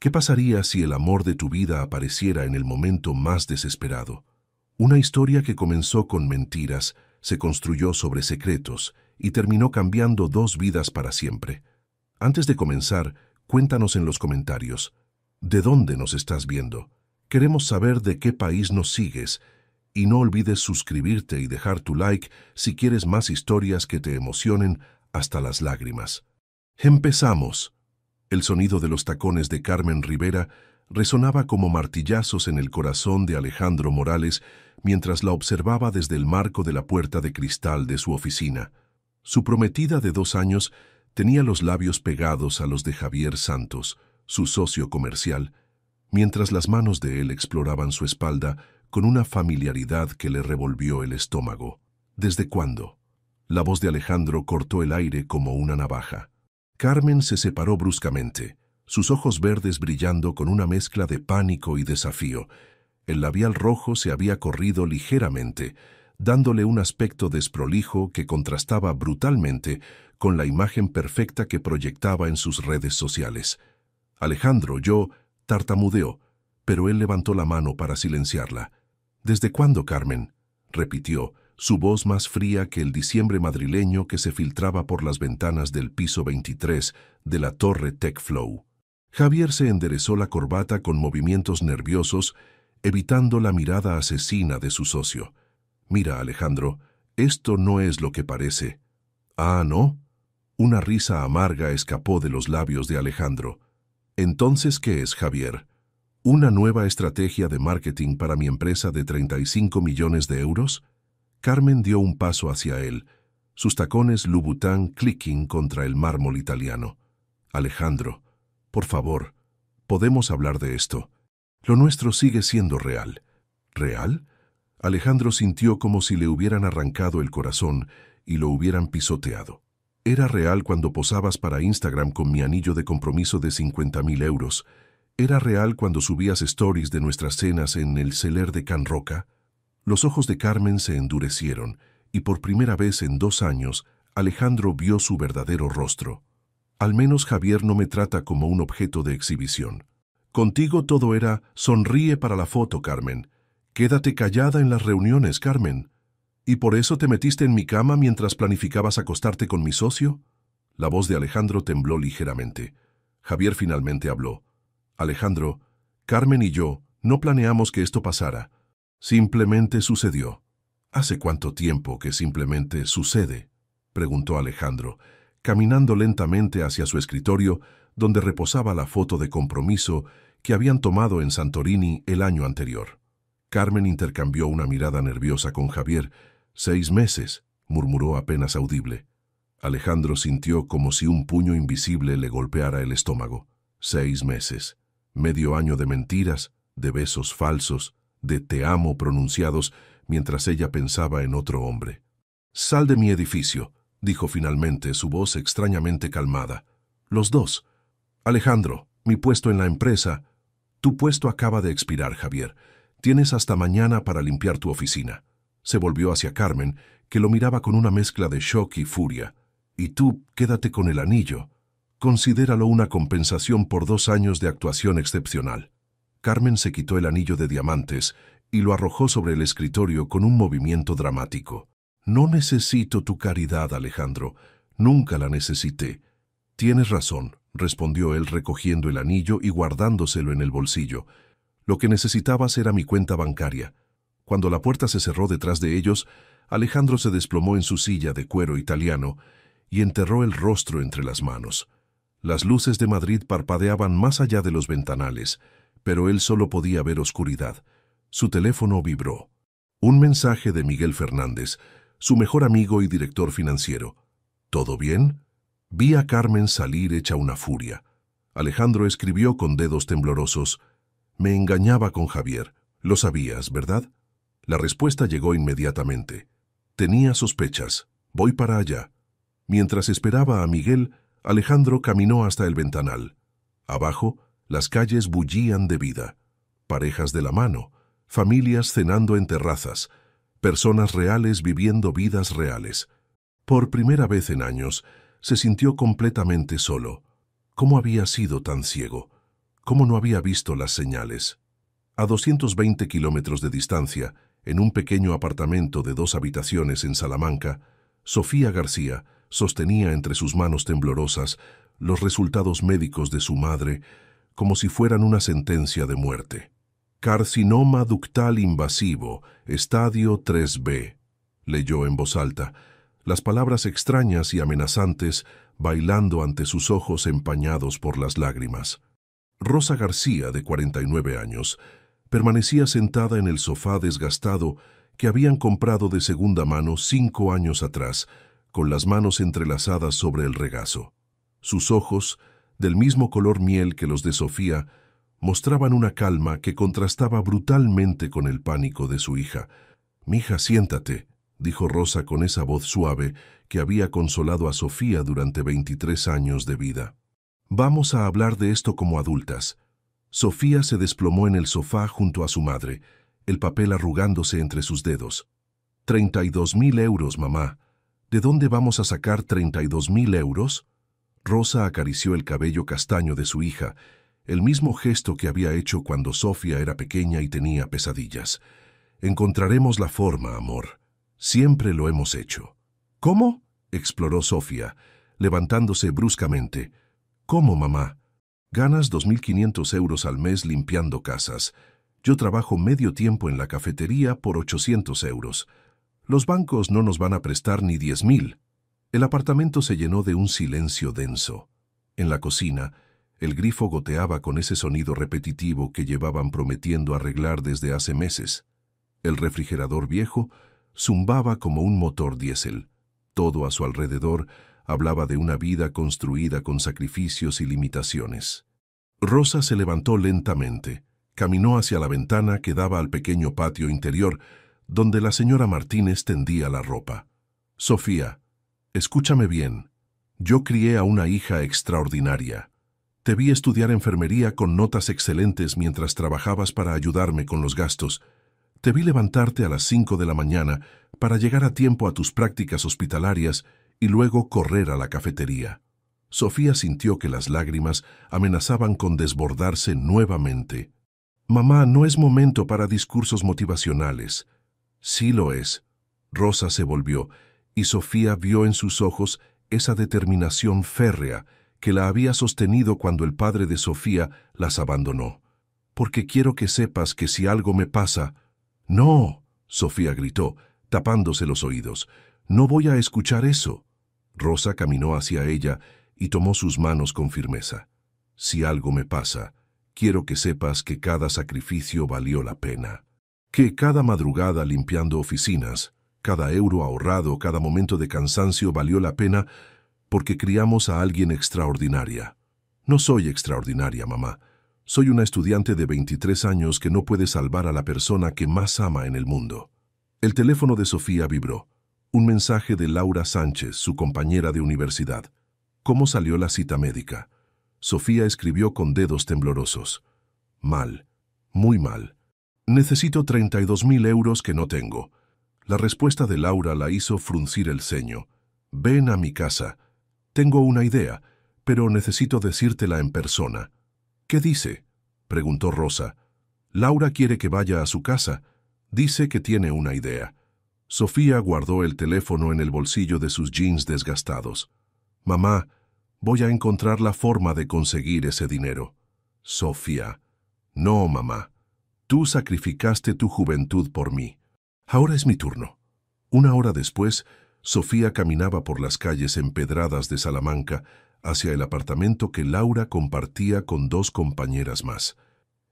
¿Qué pasaría si el amor de tu vida apareciera en el momento más desesperado? Una historia que comenzó con mentiras, se construyó sobre secretos y terminó cambiando dos vidas para siempre. Antes de comenzar, cuéntanos en los comentarios, ¿de dónde nos estás viendo? Queremos saber de qué país nos sigues. Y no olvides suscribirte y dejar tu like si quieres más historias que te emocionen hasta las lágrimas. ¡Empezamos! El sonido de los tacones de Carmen Rivera resonaba como martillazos en el corazón de Alejandro Morales mientras la observaba desde el marco de la puerta de cristal de su oficina. Su prometida de 2 años tenía los labios pegados a los de Javier Santos, su socio comercial, mientras las manos de él exploraban su espalda con una familiaridad que le revolvió el estómago. ¿Desde cuándo? La voz de Alejandro cortó el aire como una navaja. Carmen se separó bruscamente, sus ojos verdes brillando con una mezcla de pánico y desafío. El labial rojo se había corrido ligeramente, dándole un aspecto desprolijo que contrastaba brutalmente con la imagen perfecta que proyectaba en sus redes sociales. Alejandro, tartamudeó, pero él levantó la mano para silenciarla. ¿Desde cuándo, Carmen?, repitió, su voz más fría que el diciembre madrileño que se filtraba por las ventanas del piso 23 de la torre Tech Flow. Javier se enderezó la corbata con movimientos nerviosos, evitando la mirada asesina de su socio. «Mira, Alejandro, esto no es lo que parece». «Ah, ¿no?». Una risa amarga escapó de los labios de Alejandro. «¿Entonces qué es, Javier? ¿Una nueva estrategia de marketing para mi empresa de 35 millones de euros?» Carmen dio un paso hacia él, sus tacones Louboutin clicking contra el mármol italiano. «Alejandro, por favor, podemos hablar de esto. Lo nuestro sigue siendo real». «¿Real?». Alejandro sintió como si le hubieran arrancado el corazón y lo hubieran pisoteado. «Era real cuando posabas para Instagram con mi anillo de compromiso de 50.000 euros. Era real cuando subías stories de nuestras cenas en el Celler de Can Roca». Los ojos de Carmen se endurecieron y por primera vez en 2 años Alejandro vio su verdadero rostro. «Al menos Javier no me trata como un objeto de exhibición. Contigo todo era sonríe para la foto, Carmen. Quédate callada en las reuniones, Carmen. ¿Y por eso te metiste en mi cama mientras planificabas acostarte con mi socio?». La voz de Alejandro tembló ligeramente. Javier finalmente habló. «Alejandro, Carmen y yo no planeamos que esto pasara. Simplemente sucedió». «¿Hace cuánto tiempo que simplemente sucede?», preguntó Alejandro, caminando lentamente hacia su escritorio, donde reposaba la foto de compromiso que habían tomado en Santorini el año anterior. Carmen intercambió una mirada nerviosa con Javier. «6 meses», murmuró apenas audible. Alejandro sintió como si un puño invisible le golpeara el estómago. 6 meses. Medio año de mentiras, de besos falsos, de te amo pronunciados mientras ella pensaba en otro hombre. «Sal de mi edificio», dijo finalmente, su voz extrañamente calmada. «Los dos. Alejandro, mi puesto en la empresa». «Tu puesto acaba de expirar, Javier. Tienes hasta mañana para limpiar tu oficina». Se volvió hacia Carmen, que lo miraba con una mezcla de shock y furia. «Y tú, quédate con el anillo. Considéralo una compensación por 2 años de actuación excepcional». Carmen se quitó el anillo de diamantes y lo arrojó sobre el escritorio con un movimiento dramático. «No necesito tu caridad, Alejandro. Nunca la necesité». «Tienes razón», respondió él recogiendo el anillo y guardándoselo en el bolsillo. «Lo que necesitabas era mi cuenta bancaria». Cuando la puerta se cerró detrás de ellos, Alejandro se desplomó en su silla de cuero italiano y enterró el rostro entre las manos. Las luces de Madrid parpadeaban más allá de los ventanales, pero él solo podía ver oscuridad. Su teléfono vibró. Un mensaje de Miguel Fernández, su mejor amigo y director financiero. «¿Todo bien?». Vi a Carmen salir hecha una furia. Alejandro escribió con dedos temblorosos. «Me engañaba con Javier. Lo sabías, ¿verdad?». La respuesta llegó inmediatamente. «Tenía sospechas. Voy para allá». Mientras esperaba a Miguel, Alejandro caminó hasta el ventanal. Abajo, las calles bullían de vida. Parejas de la mano, familias cenando en terrazas, personas reales viviendo vidas reales. Por primera vez en años, se sintió completamente solo. ¿Cómo había sido tan ciego? ¿Cómo no había visto las señales? A 220 kilómetros de distancia, en un pequeño apartamento de 2 habitaciones en Salamanca, Sofía García sostenía entre sus manos temblorosas los resultados médicos de su madre como si fueran una sentencia de muerte. Carcinoma ductal invasivo, estadio 3B, leyó en voz alta, las palabras extrañas y amenazantes bailando ante sus ojos empañados por las lágrimas. Rosa García, de 49 años, permanecía sentada en el sofá desgastado que habían comprado de segunda mano 5 años atrás, con las manos entrelazadas sobre el regazo. Sus ojos, del mismo color miel que los de Sofía, mostraban una calma que contrastaba brutalmente con el pánico de su hija. «Mija, siéntate», dijo Rosa con esa voz suave que había consolado a Sofía durante 23 años de vida. «Vamos a hablar de esto como adultas». Sofía se desplomó en el sofá junto a su madre, el papel arrugándose entre sus dedos. 32.000 euros, mamá. ¿De dónde vamos a sacar 32.000 euros? Rosa acarició el cabello castaño de su hija, el mismo gesto que había hecho cuando Sofía era pequeña y tenía pesadillas. Encontraremos la forma, amor. Siempre lo hemos hecho. ¿Cómo? Exploró Sofía, levantándose bruscamente. ¿Cómo, mamá? Ganas 2.500 euros al mes limpiando casas. Yo trabajo medio tiempo en la cafetería por 800 euros. Los bancos no nos van a prestar ni 10.000. El apartamento se llenó de un silencio denso. En la cocina, el grifo goteaba con ese sonido repetitivo que llevaban prometiendo arreglar desde hace meses. El refrigerador viejo zumbaba como un motor diésel. Todo a su alrededor hablaba de una vida construida con sacrificios y limitaciones. Rosa se levantó lentamente, caminó hacia la ventana que daba al pequeño patio interior, donde la señora Martínez tendía la ropa. «Sofía, escúchame bien. Yo crié a una hija extraordinaria. Te vi estudiar enfermería con notas excelentes mientras trabajabas para ayudarme con los gastos. Te vi levantarte a las 5 de la mañana para llegar a tiempo a tus prácticas hospitalarias y luego correr a la cafetería». Sofía sintió que las lágrimas amenazaban con desbordarse nuevamente. «Mamá, no es momento para discursos motivacionales». «Sí lo es». Rosa se volvió, y Sofía vio en sus ojos esa determinación férrea que la había sostenido cuando el padre de Sofía las abandonó. «Porque quiero que sepas que si algo me pasa...» «No», Sofía gritó, tapándose los oídos. «No voy a escuchar eso». Rosa caminó hacia ella y tomó sus manos con firmeza. «Si algo me pasa, quiero que sepas que cada sacrificio valió la pena. Que cada madrugada limpiando oficinas, cada euro ahorrado, cada momento de cansancio valió la pena porque criamos a alguien extraordinaria. No soy extraordinaria, mamá. Soy una estudiante de 23 años que no puede salvar a la persona que más ama en el mundo». El teléfono de Sofía vibró. Un mensaje de Laura Sánchez, su compañera de universidad. ¿Cómo salió la cita médica? Sofía escribió con dedos temblorosos. «Mal, muy mal. Necesito 32.000 euros que no tengo». La respuesta de Laura la hizo fruncir el ceño. «Ven a mi casa. Tengo una idea, pero necesito decírtela en persona». «¿Qué dice?», preguntó Rosa. «Laura quiere que vaya a su casa. Dice que tiene una idea». Sofía guardó el teléfono en el bolsillo de sus jeans desgastados. «Mamá, voy a encontrar la forma de conseguir ese dinero». «Sofía». «No, mamá. Tú sacrificaste tu juventud por mí. Ahora es mi turno». 1 hora después, Sofía caminaba por las calles empedradas de Salamanca hacia el apartamento que Laura compartía con 2 compañeras más.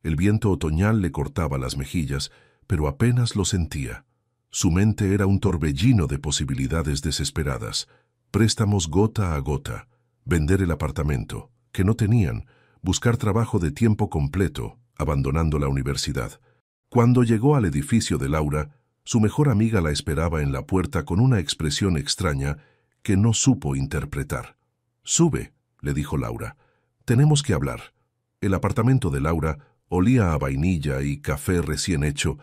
El viento otoñal le cortaba las mejillas, pero apenas lo sentía. Su mente era un torbellino de posibilidades desesperadas. Préstamos gota a gota, vender el apartamento, que no tenían, buscar trabajo de tiempo completo, abandonando la universidad. Cuando llegó al edificio de Laura, su mejor amiga la esperaba en la puerta con una expresión extraña que no supo interpretar. «Sube», le dijo Laura. «Tenemos que hablar». El apartamento de Laura olía a vainilla y café recién hecho,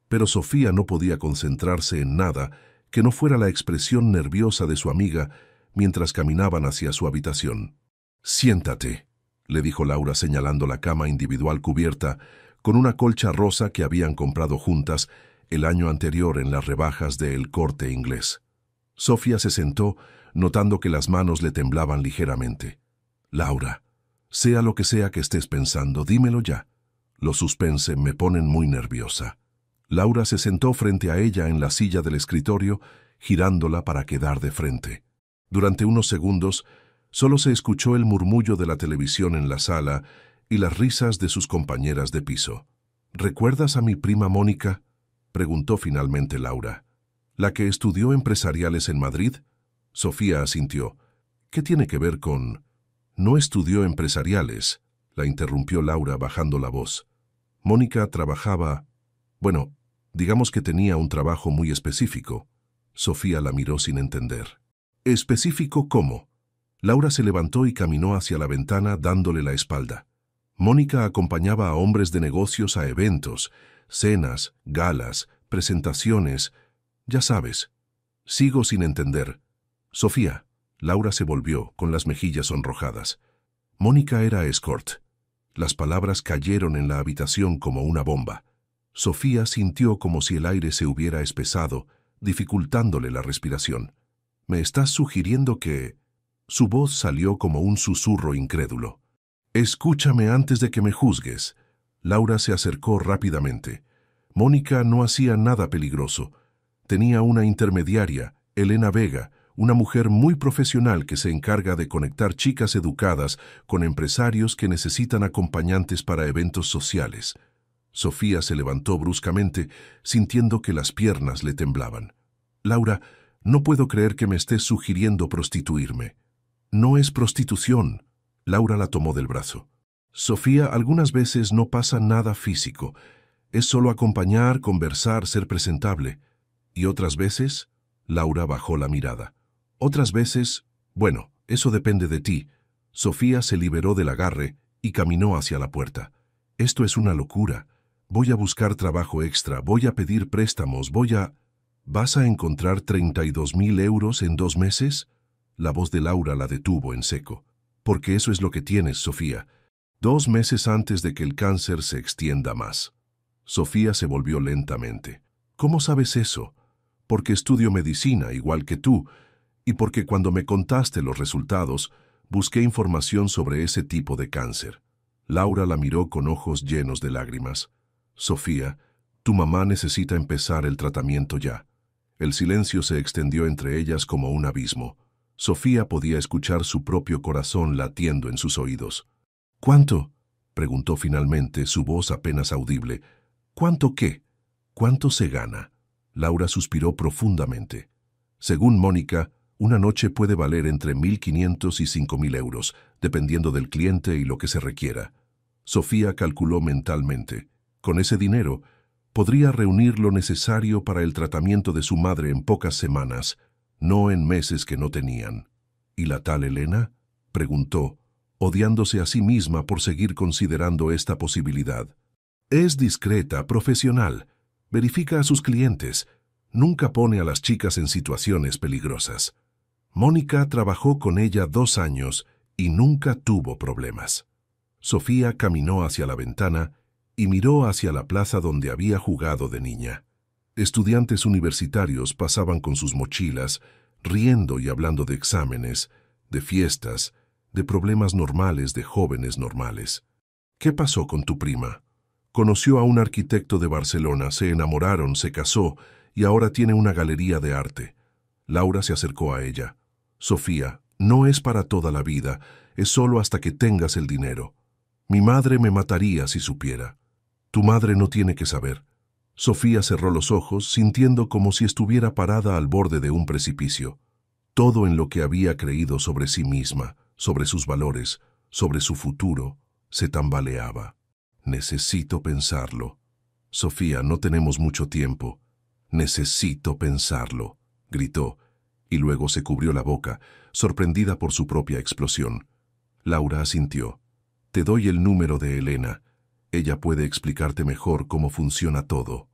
pero Sofía no podía concentrarse en nada que no fuera la expresión nerviosa de su amiga mientras caminaban hacia su habitación. «Siéntate», le dijo Laura señalando la cama individual cubierta con una colcha rosa que habían comprado juntas el año anterior en las rebajas de El Corte Inglés. Sofía se sentó, notando que las manos le temblaban ligeramente. Laura, sea lo que sea que estés pensando, dímelo ya. Los suspense me ponen muy nerviosa. Laura se sentó frente a ella en la silla del escritorio, girándola para quedar de frente. Durante unos segundos, solo se escuchó el murmullo de la televisión en la sala y las risas de sus compañeras de piso. ¿Recuerdas a mi prima Mónica?, preguntó finalmente Laura. ¿La que estudió empresariales en Madrid? Sofía asintió. ¿Qué tiene que ver con...? No estudió empresariales, la interrumpió Laura bajando la voz. Mónica trabajaba... Bueno, digamos que tenía un trabajo muy específico. Sofía la miró sin entender. ¿Específico cómo? Laura se levantó y caminó hacia la ventana dándole la espalda. Mónica acompañaba a hombres de negocios a eventos, cenas, galas, presentaciones... Ya sabes. Sigo sin entender. Sofía. Laura se volvió, con las mejillas sonrojadas. Mónica era escort. Las palabras cayeron en la habitación como una bomba. Sofía sintió como si el aire se hubiera espesado, dificultándole la respiración. ¿Me estás sugiriendo que...? Su voz salió como un susurro incrédulo. Escúchame antes de que me juzgues. Laura se acercó rápidamente. Mónica no hacía nada peligroso. Tenía una intermediaria, Elena Vega, una mujer muy profesional que se encarga de conectar chicas educadas con empresarios que necesitan acompañantes para eventos sociales. Sofía se levantó bruscamente, sintiendo que las piernas le temblaban. Laura, no puedo creer que me estés sugiriendo prostituirme. No es prostitución. Laura la tomó del brazo. Sofía, algunas veces no pasa nada físico. Es solo acompañar, conversar, ser presentable. ¿Y otras veces? Laura bajó la mirada. Otras veces, bueno, eso depende de ti. Sofía se liberó del agarre y caminó hacia la puerta. Esto es una locura. Voy a buscar trabajo extra, voy a pedir préstamos, ¿Vas a encontrar 32.000 euros en 2 meses? La voz de Laura la detuvo en seco. Porque eso es lo que tienes, Sofía. 2 meses antes de que el cáncer se extienda más. Sofía se volvió lentamente. ¿Cómo sabes eso? Porque estudio medicina, igual que tú, y porque cuando me contaste los resultados, busqué información sobre ese tipo de cáncer. Laura la miró con ojos llenos de lágrimas. Sofía, tu mamá necesita empezar el tratamiento ya. El silencio se extendió entre ellas como un abismo. Sofía podía escuchar su propio corazón latiendo en sus oídos. ¿Cuánto?, preguntó finalmente, su voz apenas audible. ¿Cuánto qué? ¿Cuánto se gana? Laura suspiró profundamente. Según Mónica, una noche puede valer entre 1.500 y 5.000 euros, dependiendo del cliente y lo que se requiera. Sofía calculó mentalmente. Con ese dinero, podría reunir lo necesario para el tratamiento de su madre en pocas semanas, no en meses que no tenían. ¿Y la tal Elena?, preguntó, odiándose a sí misma por seguir considerando esta posibilidad. Es discreta, profesional. Verifica a sus clientes. Nunca pone a las chicas en situaciones peligrosas. Mónica trabajó con ella 2 años y nunca tuvo problemas. Sofía caminó hacia la ventana y miró hacia la plaza donde había jugado de niña. Estudiantes universitarios pasaban con sus mochilas, riendo y hablando de exámenes, de fiestas, de problemas normales de jóvenes normales. ¿Qué pasó con tu prima? Conoció a un arquitecto de Barcelona, se enamoraron, se casó y ahora tiene una galería de arte. Laura se acercó a ella. Sofía, no es para toda la vida, es solo hasta que tengas el dinero. Mi madre me mataría si supiera. Tu madre no tiene que saber. Sofía cerró los ojos, sintiendo como si estuviera parada al borde de un precipicio. Todo en lo que había creído sobre sí misma, sobre sus valores, sobre su futuro, se tambaleaba. Necesito pensarlo. Sofía, no tenemos mucho tiempo. Necesito pensarlo, gritó, y luego se cubrió la boca, sorprendida por su propia explosión. Laura asintió. Te doy el número de Elena. Ella puede explicarte mejor cómo funciona todo.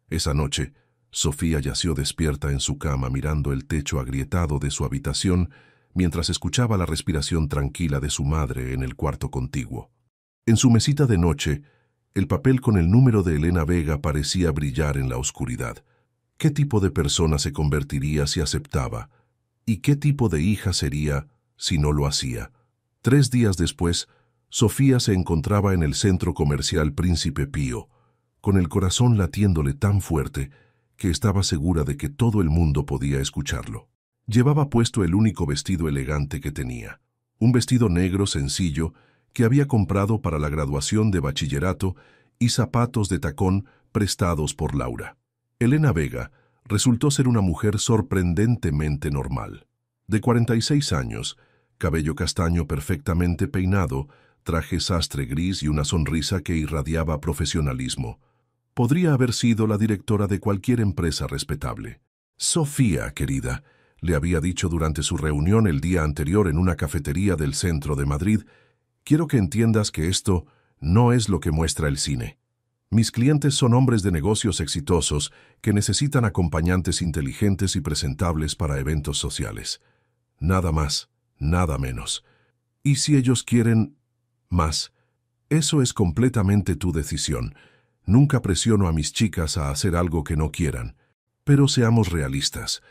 Esa noche, Sofía yació despierta en su cama mirando el techo agrietado de su habitación mientras escuchaba la respiración tranquila de su madre en el cuarto contiguo. En su mesita de noche, el papel con el número de Elena Vega parecía brillar en la oscuridad. ¿Qué tipo de persona se convertiría si aceptaba? ¿Y qué tipo de hija sería si no lo hacía? 3 días después, Sofía se encontraba en el centro comercial Príncipe Pío, con el corazón latiéndole tan fuerte que estaba segura de que todo el mundo podía escucharlo. Llevaba puesto el único vestido elegante que tenía, un vestido negro sencillo que había comprado para la graduación de bachillerato y zapatos de tacón prestados por Laura. Elena Vega resultó ser una mujer sorprendentemente normal. De 46 años, cabello castaño perfectamente peinado, traje sastre gris y una sonrisa que irradiaba profesionalismo. Podría haber sido la directora de cualquier empresa respetable. Sofía, querida, le había dicho durante su reunión el día anterior en una cafetería del centro de Madrid, quiero que entiendas que esto no es lo que muestra el cine. Mis clientes son hombres de negocios exitosos que necesitan acompañantes inteligentes y presentables para eventos sociales. Nada más, nada menos. Y si ellos quieren más, eso es completamente tu decisión. Nunca presiono a mis chicas a hacer algo que no quieran. Pero seamos realistas.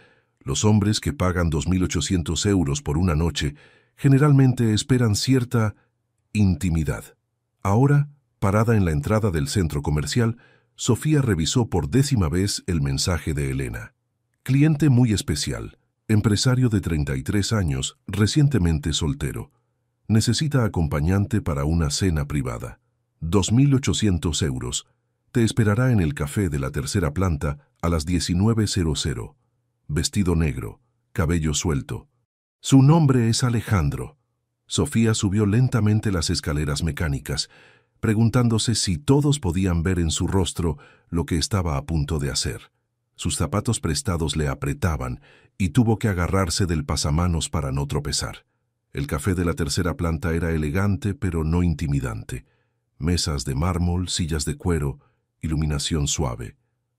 Los hombres que pagan 2.800 euros por una noche generalmente esperan cierta intimidad. Ahora, parada en la entrada del centro comercial, Sofía revisó por 10ª vez el mensaje de Elena. Cliente muy especial, empresario de 33 años, recientemente soltero. Necesita acompañante para una cena privada. 2.800 euros. Te esperará en el café de la tercera planta a las 19:00. Vestido negro, cabello suelto. Su nombre es Alejandro. Sofía subió lentamente las escaleras mecánicas, preguntándose si todos podían ver en su rostro lo que estaba a punto de hacer. Sus zapatos prestados le apretaban y tuvo que agarrarse del pasamanos para no tropezar. El café de la tercera planta era elegante pero no intimidante. Mesas de mármol, sillas de cuero, iluminación suave.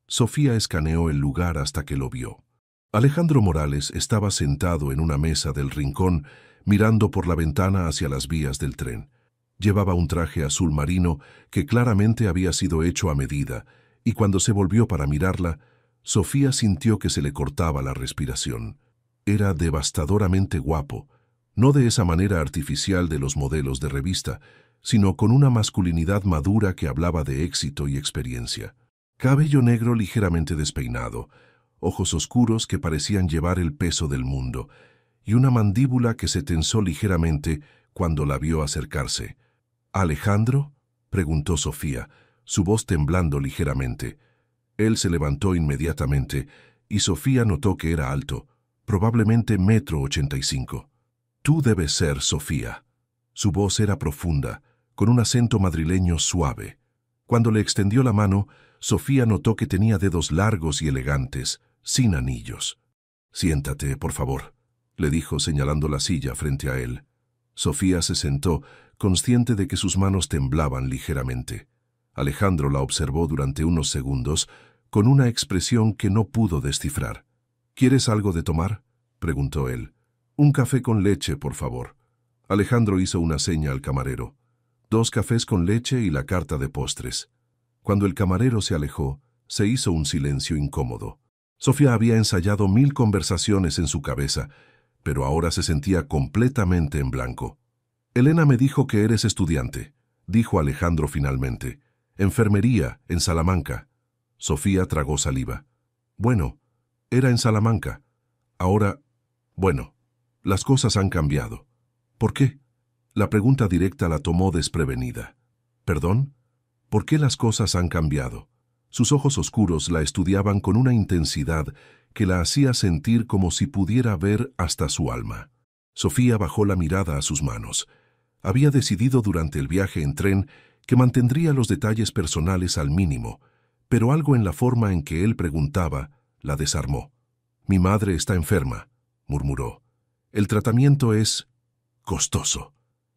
Sofía escaneó el lugar hasta que lo vio. Alejandro Morales estaba sentado en una mesa del rincón, mirando por la ventana hacia las vías del tren. Llevaba un traje azul marino que claramente había sido hecho a medida, y cuando se volvió para mirarla, Sofía sintió que se le cortaba la respiración. Era devastadoramente guapo, no de esa manera artificial de los modelos de revista, sino con una masculinidad madura que hablaba de éxito y experiencia. Cabello negro ligeramente despeinado, ojos oscuros que parecían llevar el peso del mundo, y una mandíbula que se tensó ligeramente cuando la vio acercarse. ¿Alejandro?, preguntó Sofía, su voz temblando ligeramente. Él se levantó inmediatamente, y Sofía notó que era alto, probablemente 1,85 m. Tú debes ser Sofía. Su voz era profunda, con un acento madrileño suave. Cuando le extendió la mano, Sofía notó que tenía dedos largos y elegantes, sin anillos. Siéntate, por favor, le dijo señalando la silla frente a él. Sofía se sentó, consciente de que sus manos temblaban ligeramente. Alejandro la observó durante unos segundos, con una expresión que no pudo descifrar. ¿Quieres algo de tomar?, preguntó él. Un café con leche, por favor. Alejandro hizo una seña al camarero. 2 cafés con leche y la carta de postres. Cuando el camarero se alejó, se hizo un silencio incómodo. Sofía había ensayado 1000 conversaciones en su cabeza, pero ahora se sentía completamente en blanco. Elena me dijo que eres estudiante, dijo Alejandro finalmente. Enfermería, en Salamanca. Sofía tragó saliva. Bueno, era en Salamanca. Ahora, bueno, las cosas han cambiado. ¿Por qué? La pregunta directa la tomó desprevenida. ¿Perdón? ¿Por qué las cosas han cambiado? Sus ojos oscuros la estudiaban con una intensidad que la hacía sentir como si pudiera ver hasta su alma. Sofía bajó la mirada a sus manos. Había decidido durante el viaje en tren que mantendría los detalles personales al mínimo, pero algo en la forma en que él preguntaba la desarmó. «Mi madre está enferma», murmuró. «El tratamiento es costoso».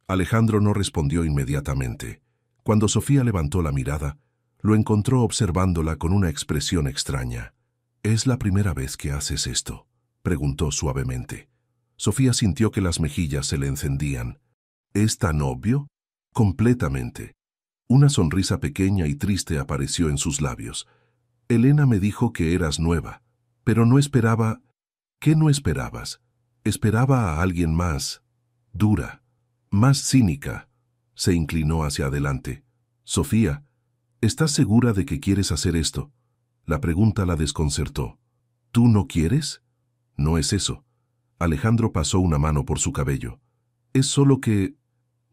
Alejandro no respondió inmediatamente. Cuando Sofía levantó la mirada, lo encontró observándola con una expresión extraña. «¿Es la primera vez que haces esto?», preguntó suavemente. Sofía sintió que las mejillas se le encendían. ¿Es tan obvio? Completamente. Una sonrisa pequeña y triste apareció en sus labios. Elena me dijo que eras nueva, pero no esperaba... ¿Qué no esperabas? Esperaba a alguien más dura, más cínica. Se inclinó hacia adelante. Sofía, ¿estás segura de que quieres hacer esto? La pregunta la desconcertó. ¿Tú no quieres? No es eso. Alejandro pasó una mano por su cabello. Es solo que...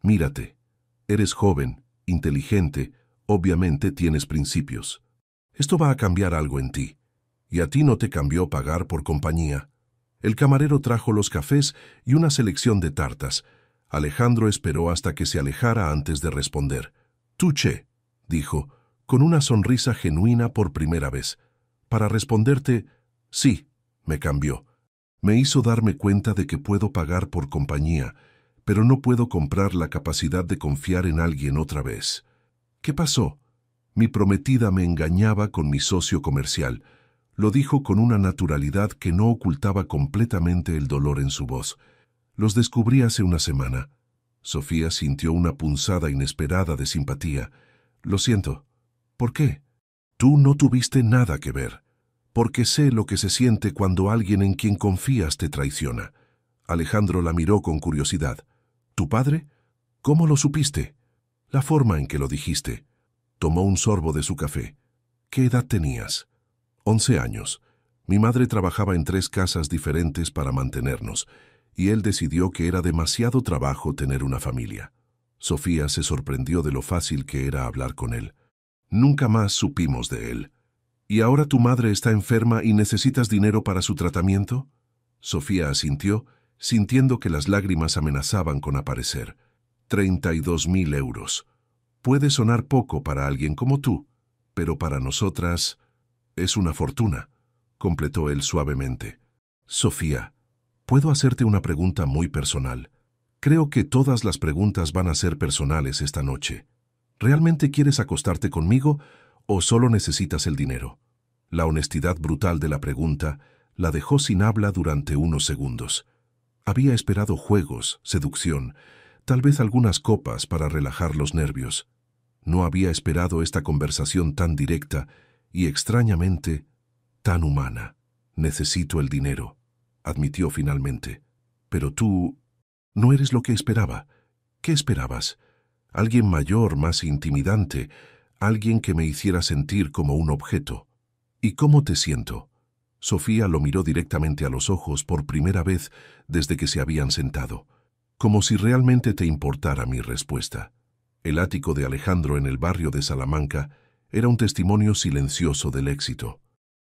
Mírate. Eres joven, inteligente, obviamente tienes principios. Esto va a cambiar algo en ti. Y a ti no te cambió pagar por compañía. El camarero trajo los cafés y una selección de tartas. Alejandro esperó hasta que se alejara antes de responder. «Tuche», dijo, con una sonrisa genuina por primera vez. Para responderte, sí, me cambió. Me hizo darme cuenta de que puedo pagar por compañía, pero no puedo comprar la capacidad de confiar en alguien otra vez. ¿Qué pasó? Mi prometida me engañaba con mi socio comercial. Lo dijo con una naturalidad que no ocultaba completamente el dolor en su voz. Los descubrí hace una semana. Sofía sintió una punzada inesperada de simpatía. Lo siento. ¿Por qué? Tú no tuviste nada que ver. Porque sé lo que se siente cuando alguien en quien confías te traiciona. Alejandro la miró con curiosidad. ¿Tu padre? ¿Cómo lo supiste? La forma en que lo dijiste. Tomó un sorbo de su café. ¿Qué edad tenías? 11 años. Mi madre trabajaba en 3 casas diferentes para mantenernos, y él decidió que era demasiado trabajo tener una familia. Sofía se sorprendió de lo fácil que era hablar con él. Nunca más supimos de él. ¿Y ahora tu madre está enferma y necesitas dinero para su tratamiento? Sofía asintió, sintiendo que las lágrimas amenazaban con aparecer. 32.000 euros. Puede sonar poco para alguien como tú, pero para nosotras... Es una fortuna, completó él suavemente. Sofía, ¿puedo hacerte una pregunta muy personal? Creo que todas las preguntas van a ser personales esta noche. ¿Realmente quieres acostarte conmigo o solo necesitas el dinero? La honestidad brutal de la pregunta la dejó sin habla durante unos segundos. Había esperado juegos, seducción, tal vez algunas copas para relajar los nervios. No había esperado esta conversación tan directa y, extrañamente, tan humana. Necesito el dinero, admitió finalmente. Pero tú no eres lo que esperaba. ¿Qué esperabas? Alguien mayor, más intimidante, alguien que me hiciera sentir como un objeto. ¿Y cómo te siento? Sofía lo miró directamente a los ojos por primera vez desde que se habían sentado, como si realmente te importara mi respuesta. El ático de Alejandro en el barrio de Salamanca era un testimonio silencioso del éxito.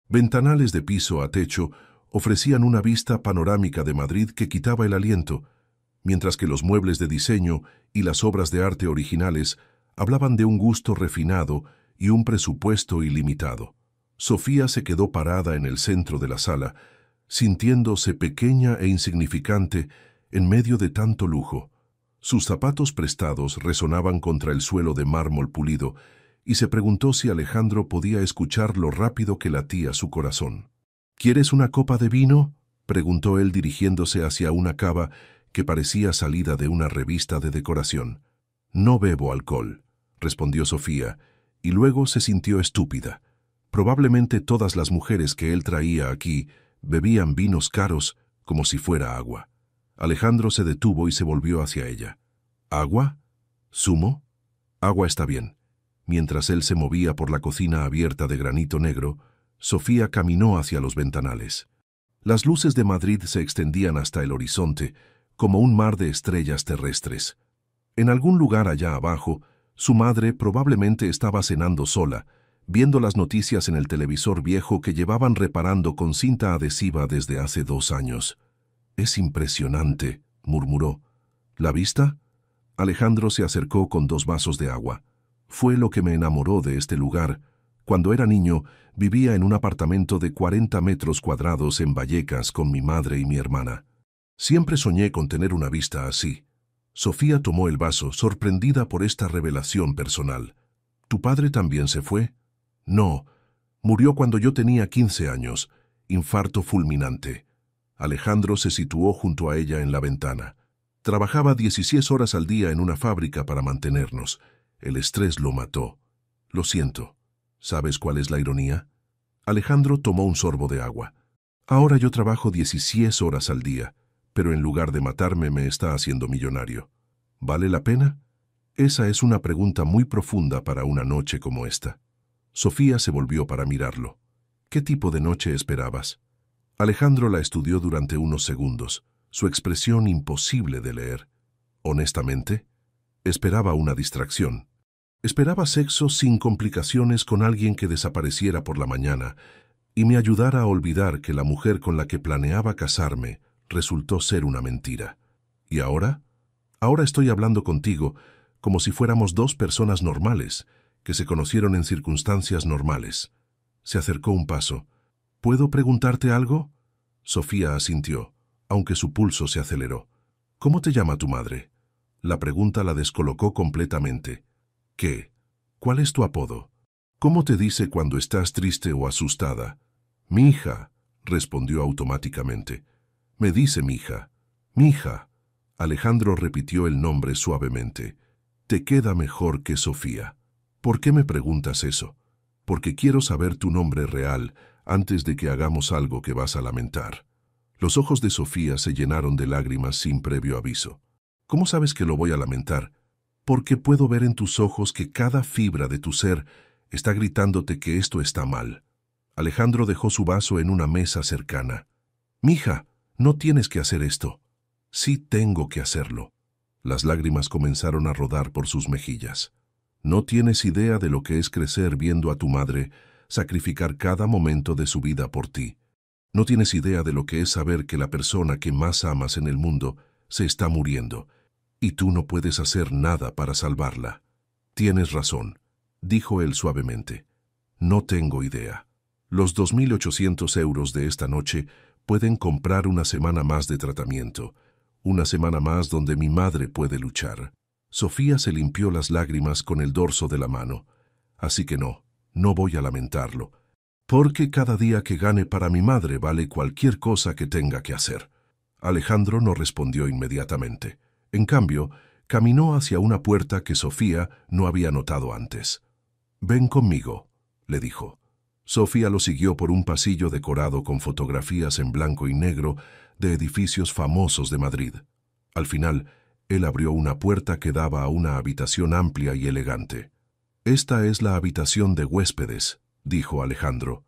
Ventanales de piso a techo ofrecían una vista panorámica de Madrid que quitaba el aliento, mientras que los muebles de diseño y las obras de arte originales hablaban de un gusto refinado y un presupuesto ilimitado. Sofía se quedó parada en el centro de la sala, sintiéndose pequeña e insignificante en medio de tanto lujo. Sus zapatos prestados resonaban contra el suelo de mármol pulido, y se preguntó si Alejandro podía escuchar lo rápido que latía su corazón. ¿Quieres una copa de vino?, preguntó él dirigiéndose hacia una cava que parecía salida de una revista de decoración. No bebo alcohol, respondió Sofía, y luego se sintió estúpida. Probablemente todas las mujeres que él traía aquí bebían vinos caros como si fuera agua. Alejandro se detuvo y se volvió hacia ella. ¿Agua? ¿Zumo? Agua está bien. Mientras él se movía por la cocina abierta de granito negro, Sofía caminó hacia los ventanales. Las luces de Madrid se extendían hasta el horizonte, como un mar de estrellas terrestres. En algún lugar allá abajo, su madre probablemente estaba cenando sola, viendo las noticias en el televisor viejo que llevaban reparando con cinta adhesiva desde hace 2 años. «Es impresionante», murmuró. «¿La vista?» Alejandro se acercó con 2 vasos de agua. Fue lo que me enamoró de este lugar. Cuando era niño, vivía en un apartamento de 40 metros cuadrados en Vallecas con mi madre y mi hermana. Siempre soñé con tener una vista así. Sofía tomó el vaso, sorprendida por esta revelación personal. ¿Tu padre también se fue? No, murió cuando yo tenía 15 años. Infarto fulminante. Alejandro se situó junto a ella en la ventana. Trabajaba 16 horas al día en una fábrica para mantenernos. El estrés lo mató. Lo siento. ¿Sabes cuál es la ironía? Alejandro tomó un sorbo de agua. Ahora yo trabajo 16 horas al día, pero en lugar de matarme me está haciendo millonario. ¿Vale la pena? Esa es una pregunta muy profunda para una noche como esta. Sofía se volvió para mirarlo. ¿Qué tipo de noche esperabas? Alejandro la estudió durante unos segundos, su expresión imposible de leer. Honestamente, esperaba una distracción. Esperaba sexo sin complicaciones con alguien que desapareciera por la mañana y me ayudara a olvidar que la mujer con la que planeaba casarme resultó ser una mentira. ¿Y ahora? Ahora estoy hablando contigo como si fuéramos dos personas normales, que se conocieron en circunstancias normales. Se acercó un paso. ¿Puedo preguntarte algo? Sofía asintió, aunque su pulso se aceleró. ¿Cómo te llama tu madre? La pregunta la descolocó completamente. ¿Qué? ¿Cuál es tu apodo? ¿Cómo te dice cuando estás triste o asustada? Mija, respondió automáticamente. Me dice mija. Mija. Alejandro repitió el nombre suavemente. Te queda mejor que Sofía. ¿Por qué me preguntas eso? Porque quiero saber tu nombre real antes de que hagamos algo que vas a lamentar. Los ojos de Sofía se llenaron de lágrimas sin previo aviso. ¿Cómo sabes que lo voy a lamentar? Porque puedo ver en tus ojos que cada fibra de tu ser está gritándote que esto está mal. Alejandro dejó su vaso en una mesa cercana. Mija, no tienes que hacer esto. Sí tengo que hacerlo. Las lágrimas comenzaron a rodar por sus mejillas. No tienes idea de lo que es crecer viendo a tu madre sacrificar cada momento de su vida por ti. No tienes idea de lo que es saber que la persona que más amas en el mundo se está muriendo, y tú no puedes hacer nada para salvarla. Tienes razón, dijo él suavemente. No tengo idea. Los 2.800 euros de esta noche pueden comprar una semana más de tratamiento, una semana más donde mi madre puede luchar. Sofía se limpió las lágrimas con el dorso de la mano. Así que no voy a lamentarlo, porque cada día que gane para mi madre vale cualquier cosa que tenga que hacer. Alejandro no respondió inmediatamente. En cambio, caminó hacia una puerta que Sofía no había notado antes. «Ven conmigo», le dijo. Sofía lo siguió por un pasillo decorado con fotografías en blanco y negro de edificios famosos de Madrid. Al final, él abrió una puerta que daba a una habitación amplia y elegante. «Esta es la habitación de huéspedes», dijo Alejandro.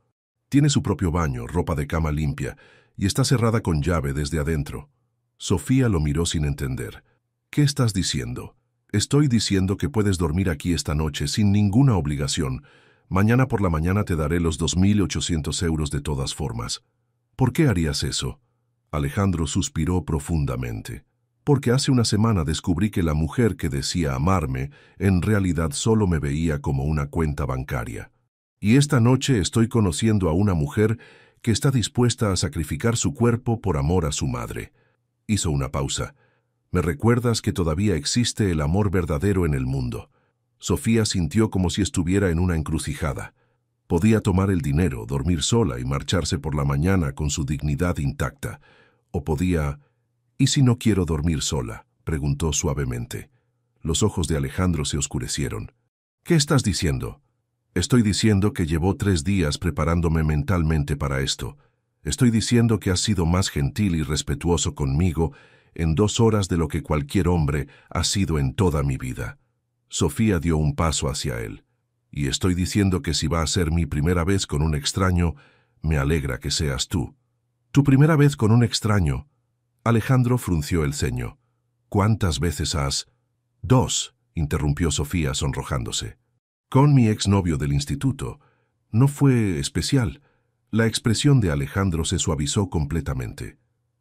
«Tiene su propio baño, ropa de cama limpia, y está cerrada con llave desde adentro». Sofía lo miró sin entender. «¿Qué estás diciendo?» «Estoy diciendo que puedes dormir aquí esta noche sin ninguna obligación. Mañana por la mañana te daré los 2.800 euros de todas formas». «¿Por qué harías eso?» Alejandro suspiró profundamente. «Porque hace una semana descubrí que la mujer que decía amarme en realidad solo me veía como una cuenta bancaria. Y esta noche estoy conociendo a una mujer que está dispuesta a sacrificar su cuerpo por amor a su madre». Hizo una pausa. «Me recuerdas que todavía existe el amor verdadero en el mundo». Sofía sintió como si estuviera en una encrucijada. Podía tomar el dinero, dormir sola y marcharse por la mañana con su dignidad intacta. O podía... «¿Y si no quiero dormir sola?», preguntó suavemente. Los ojos de Alejandro se oscurecieron. «¿Qué estás diciendo?» «Estoy diciendo que llevó 3 días preparándome mentalmente para esto. Estoy diciendo que has sido más gentil y respetuoso conmigo en 2 horas de lo que cualquier hombre ha sido en toda mi vida». Sofía dio un paso hacia él. «Y estoy diciendo que si va a ser mi primera vez con un extraño, me alegra que seas tú». «¿Tu primera vez con un extraño?» Alejandro frunció el ceño. «¿Cuántas veces has...?» «2», interrumpió Sofía sonrojándose. «Con mi exnovio del instituto. No fue especial». La expresión de Alejandro se suavizó completamente.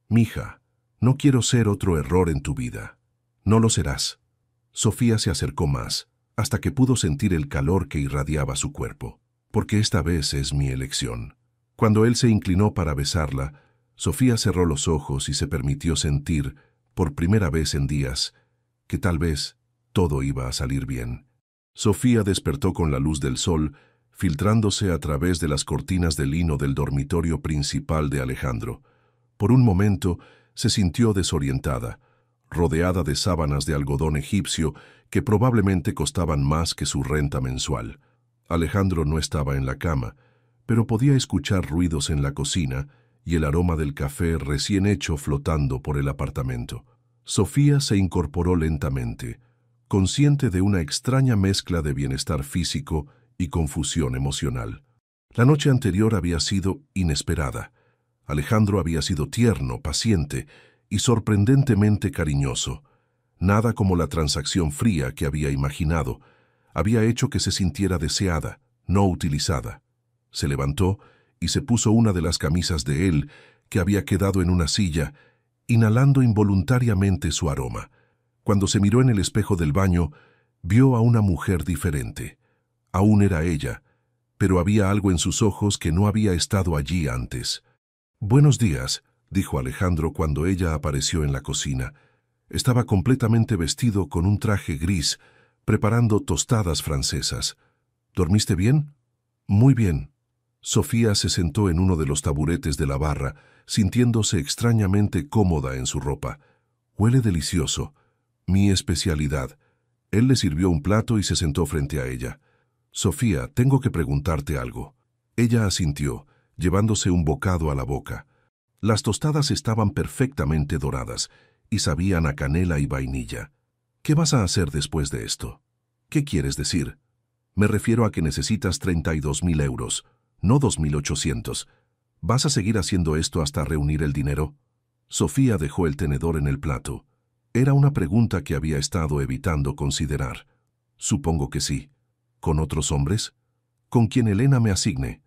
«Mija, no quiero ser otro error en tu vida. No lo serás». Sofía se acercó más, hasta que pudo sentir el calor que irradiaba su cuerpo. «Porque esta vez es mi elección». Cuando él se inclinó para besarla, Sofía cerró los ojos y se permitió sentir, por primera vez en días, que tal vez todo iba a salir bien. Sofía despertó con la luz del sol, filtrándose a través de las cortinas de lino del dormitorio principal de Alejandro. Por un momento se sintió desorientada, rodeada de sábanas de algodón egipcio que probablemente costaban más que su renta mensual. Alejandro no estaba en la cama, pero podía escuchar ruidos en la cocina y el aroma del café recién hecho flotando por el apartamento. Sofía se incorporó lentamente, consciente de una extraña mezcla de bienestar físico y confusión emocional. La noche anterior había sido inesperada. Alejandro había sido tierno, paciente y sorprendentemente cariñoso. Nada como la transacción fría que había imaginado había hecho que se sintiera deseada, no utilizada. Se levantó y se puso una de las camisas de él que había quedado en una silla, inhalando involuntariamente su aroma. Cuando se miró en el espejo del baño, vio a una mujer diferente. Aún era ella, pero había algo en sus ojos que no había estado allí antes. «Buenos días», dijo Alejandro cuando ella apareció en la cocina. Estaba completamente vestido con un traje gris, preparando tostadas francesas. «¿Dormiste bien?» «Muy bien». Sofía se sentó en uno de los taburetes de la barra, sintiéndose extrañamente cómoda en su ropa. «Huele delicioso. Mi especialidad». Él le sirvió un plato y se sentó frente a ella. «Sofía, tengo que preguntarte algo». Ella asintió, llevándose un bocado a la boca. Las tostadas estaban perfectamente doradas y sabían a canela y vainilla. «¿Qué vas a hacer después de esto?» «¿Qué quieres decir?» «Me refiero a que necesitas 32.000 euros, no 2.800. ¿Vas a seguir haciendo esto hasta reunir el dinero?» Sofía dejó el tenedor en el plato. Era una pregunta que había estado evitando considerar. «Supongo que sí». «¿Con otros hombres?» «Con quien Elena me asigne».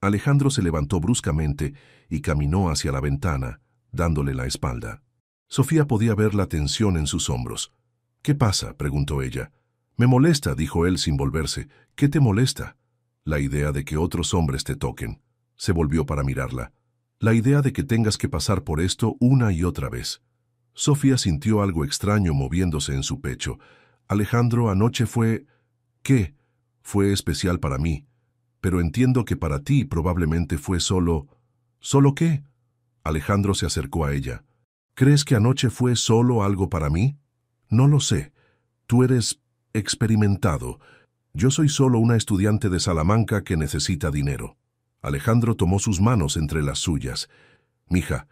Alejandro se levantó bruscamente y caminó hacia la ventana, dándole la espalda. Sofía podía ver la tensión en sus hombros. «¿Qué pasa?», preguntó ella. «Me molesta», dijo él sin volverse. «¿Qué te molesta?» «La idea de que otros hombres te toquen». Se volvió para mirarla. «La idea de que tengas que pasar por esto una y otra vez». Sofía sintió algo extraño moviéndose en su pecho. «Alejandro, anoche fue...» «¿Qué?» «Fue especial para mí. Pero entiendo que para ti probablemente fue solo...» «¿Solo qué?» Alejandro se acercó a ella. «¿Crees que anoche fue solo algo para mí?» «No lo sé. Tú eres experimentado. Yo soy solo una estudiante de Salamanca que necesita dinero». Alejandro tomó sus manos entre las suyas. «Mija,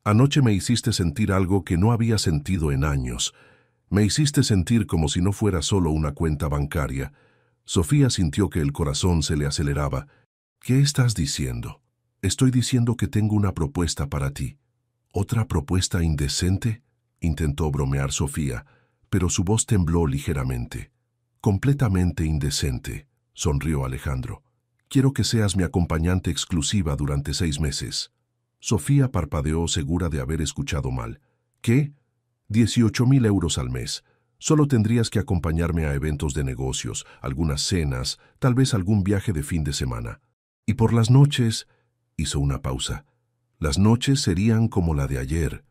anoche me hiciste sentir algo que no había sentido en años. Me hiciste sentir como si no fuera solo una cuenta bancaria». Sofía sintió que el corazón se le aceleraba. «¿Qué estás diciendo?» «Estoy diciendo que tengo una propuesta para ti». «¿Otra propuesta indecente?», intentó bromear Sofía, pero su voz tembló ligeramente. «Completamente indecente», sonrió Alejandro. «Quiero que seas mi acompañante exclusiva durante 6 meses». Sofía parpadeó segura de haber escuchado mal. «¿Qué?» 18.000 euros al mes. Solo tendrías que acompañarme a eventos de negocios, algunas cenas, tal vez algún viaje de fin de semana. Y por las noches...» Hizo una pausa. «Las noches serían como la de ayer».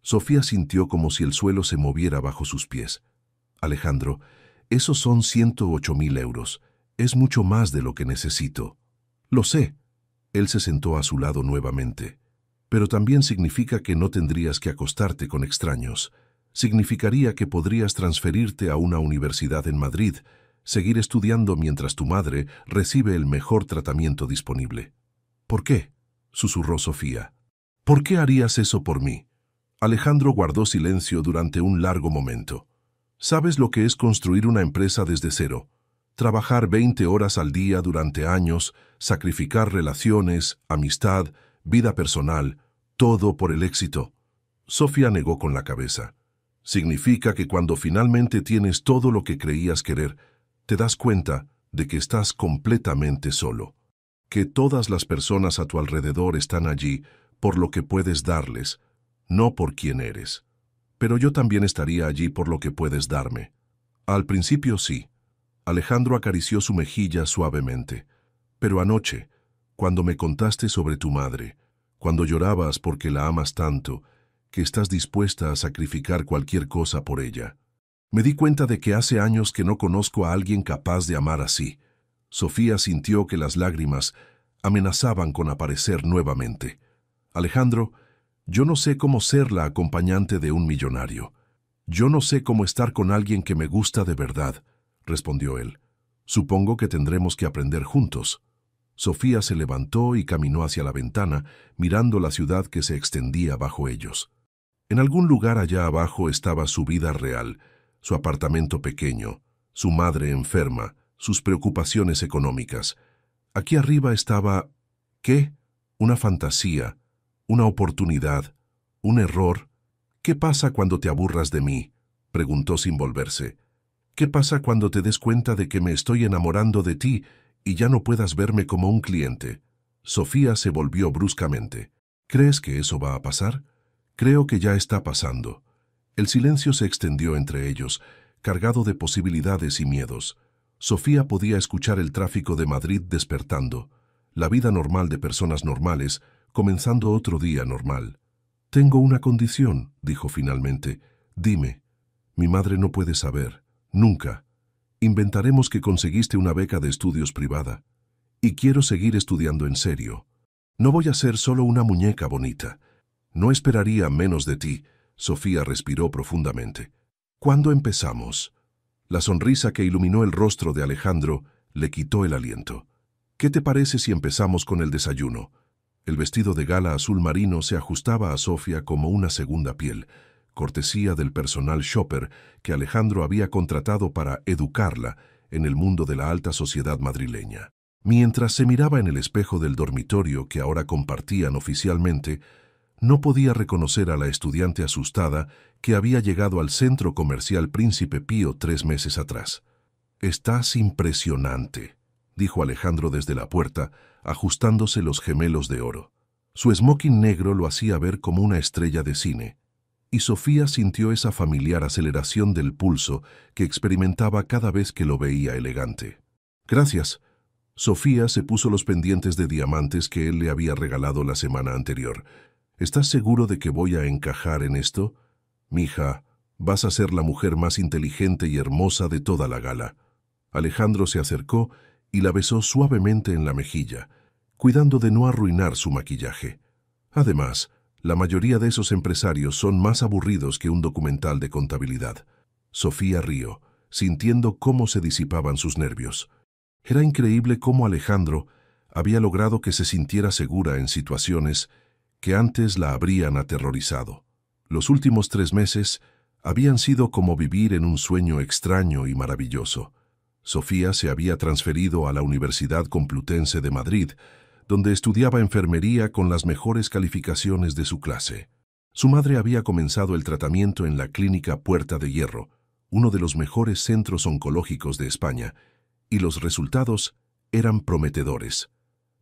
Sofía sintió como si el suelo se moviera bajo sus pies. «Alejandro, esos son 108.000 euros. Es mucho más de lo que necesito». «Lo sé». Él se sentó a su lado nuevamente. «Pero también significa que no tendrías que acostarte con extraños. Significaría que podrías transferirte a una universidad en Madrid, seguir estudiando mientras tu madre recibe el mejor tratamiento disponible». «¿Por qué?», susurró Sofía. «¿Por qué harías eso por mí?». Alejandro guardó silencio durante un largo momento. «¿Sabes lo que es construir una empresa desde cero? Trabajar 20 horas al día durante años, sacrificar relaciones, amistad, vida personal, todo por el éxito». Sofía negó con la cabeza. «Significa que cuando finalmente tienes todo lo que creías querer, te das cuenta de que estás completamente solo, que todas las personas a tu alrededor están allí por lo que puedes darles, no por quién eres. Pero yo también estaría allí por lo que puedes darme». «Al principio sí». Alejandro acarició su mejilla suavemente. «Pero anoche, cuando me contaste sobre tu madre, cuando llorabas porque la amas tanto, que estás dispuesta a sacrificar cualquier cosa por ella, me di cuenta de que hace años que no conozco a alguien capaz de amar así». Sofía sintió que las lágrimas amenazaban con aparecer nuevamente. «Alejandro, Yo no sé cómo ser la acompañante de un millonario. Yo no sé cómo estar con alguien que me gusta de verdad, respondió él. Supongo que tendremos que aprender juntos. Sofía se levantó y caminó hacia la ventana, mirando la ciudad que se extendía bajo ellos. En algún lugar allá abajo estaba su vida real, su apartamento pequeño, su madre enferma, sus preocupaciones económicas. Aquí arriba estaba... ¿qué? Una fantasía, una oportunidad, un error. ¿Qué pasa cuando te aburras de mí?, preguntó sin volverse. ¿Qué pasa cuando te des cuenta de que me estoy enamorando de ti y ya no puedas verme como un cliente? Sofía se volvió bruscamente. ¿Crees que eso va a pasar? Creo que ya está pasando. El silencio se extendió entre ellos, cargado de posibilidades y miedos. Sofía podía escuchar el tráfico de Madrid despertando, la vida normal de personas normales, comenzando otro día normal. Tengo una condición, dijo finalmente. Dime. Mi madre no puede saber. Nunca. Inventaremos que conseguiste una beca de estudios privada. Y quiero seguir estudiando en serio. No voy a ser solo una muñeca bonita. No esperaría menos de ti. Sofía respiró profundamente. ¿Cuándo empezamos? La sonrisa que iluminó el rostro de Alejandro le quitó el aliento. ¿Qué te parece si empezamos con el desayuno? El vestido de gala azul marino se ajustaba a Sofía como una segunda piel, cortesía del personal shopper que Alejandro había contratado para educarla en el mundo de la alta sociedad madrileña. Mientras se miraba en el espejo del dormitorio que ahora compartían oficialmente, no podía reconocer a la estudiante asustada que había llegado al centro comercial Príncipe Pío 3 meses atrás. «Estás impresionante», dijo Alejandro desde la puerta, ajustándose los gemelos de oro. Su smoking negro lo hacía ver como una estrella de cine, y Sofía sintió esa familiar aceleración del pulso que experimentaba cada vez que lo veía elegante. «Gracias». Sofía se puso los pendientes de diamantes que él le había regalado la semana anterior. «¿Estás seguro de que voy a encajar en esto? Mija, vas a ser la mujer más inteligente y hermosa de toda la gala». Alejandro se acercó y la besó suavemente en la mejilla, cuidando de no arruinar su maquillaje. Además, la mayoría de esos empresarios son más aburridos que un documental de contabilidad. Sofía rió, sintiendo cómo se disipaban sus nervios. Era increíble cómo Alejandro había logrado que se sintiera segura en situaciones que antes la habrían aterrorizado. Los últimos 3 meses habían sido como vivir en un sueño extraño y maravilloso. Sofía se había transferido a la Universidad Complutense de Madrid, donde estudiaba enfermería con las mejores calificaciones de su clase. Su madre había comenzado el tratamiento en la Clínica Puerta de Hierro, uno de los mejores centros oncológicos de España, y los resultados eran prometedores.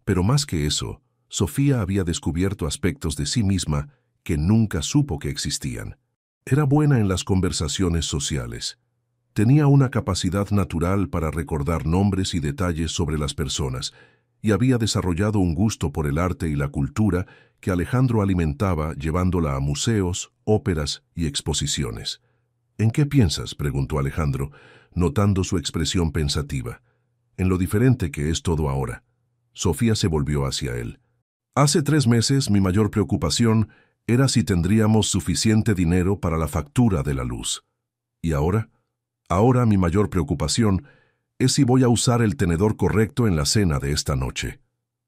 Pero más que eso, Sofía había descubierto aspectos de sí misma que nunca supo que existían. Era buena en las conversaciones sociales. Tenía una capacidad natural para recordar nombres y detalles sobre las personas, y había desarrollado un gusto por el arte y la cultura que Alejandro alimentaba llevándola a museos, óperas y exposiciones. «¿En qué piensas?», preguntó Alejandro, notando su expresión pensativa. «En lo diferente que es todo ahora». Sofía se volvió hacia él. «Hace 3 meses mi mayor preocupación era si tendríamos suficiente dinero para la factura de la luz. ¿Y ahora? Ahora mi mayor preocupación es si voy a usar el tenedor correcto en la cena de esta noche».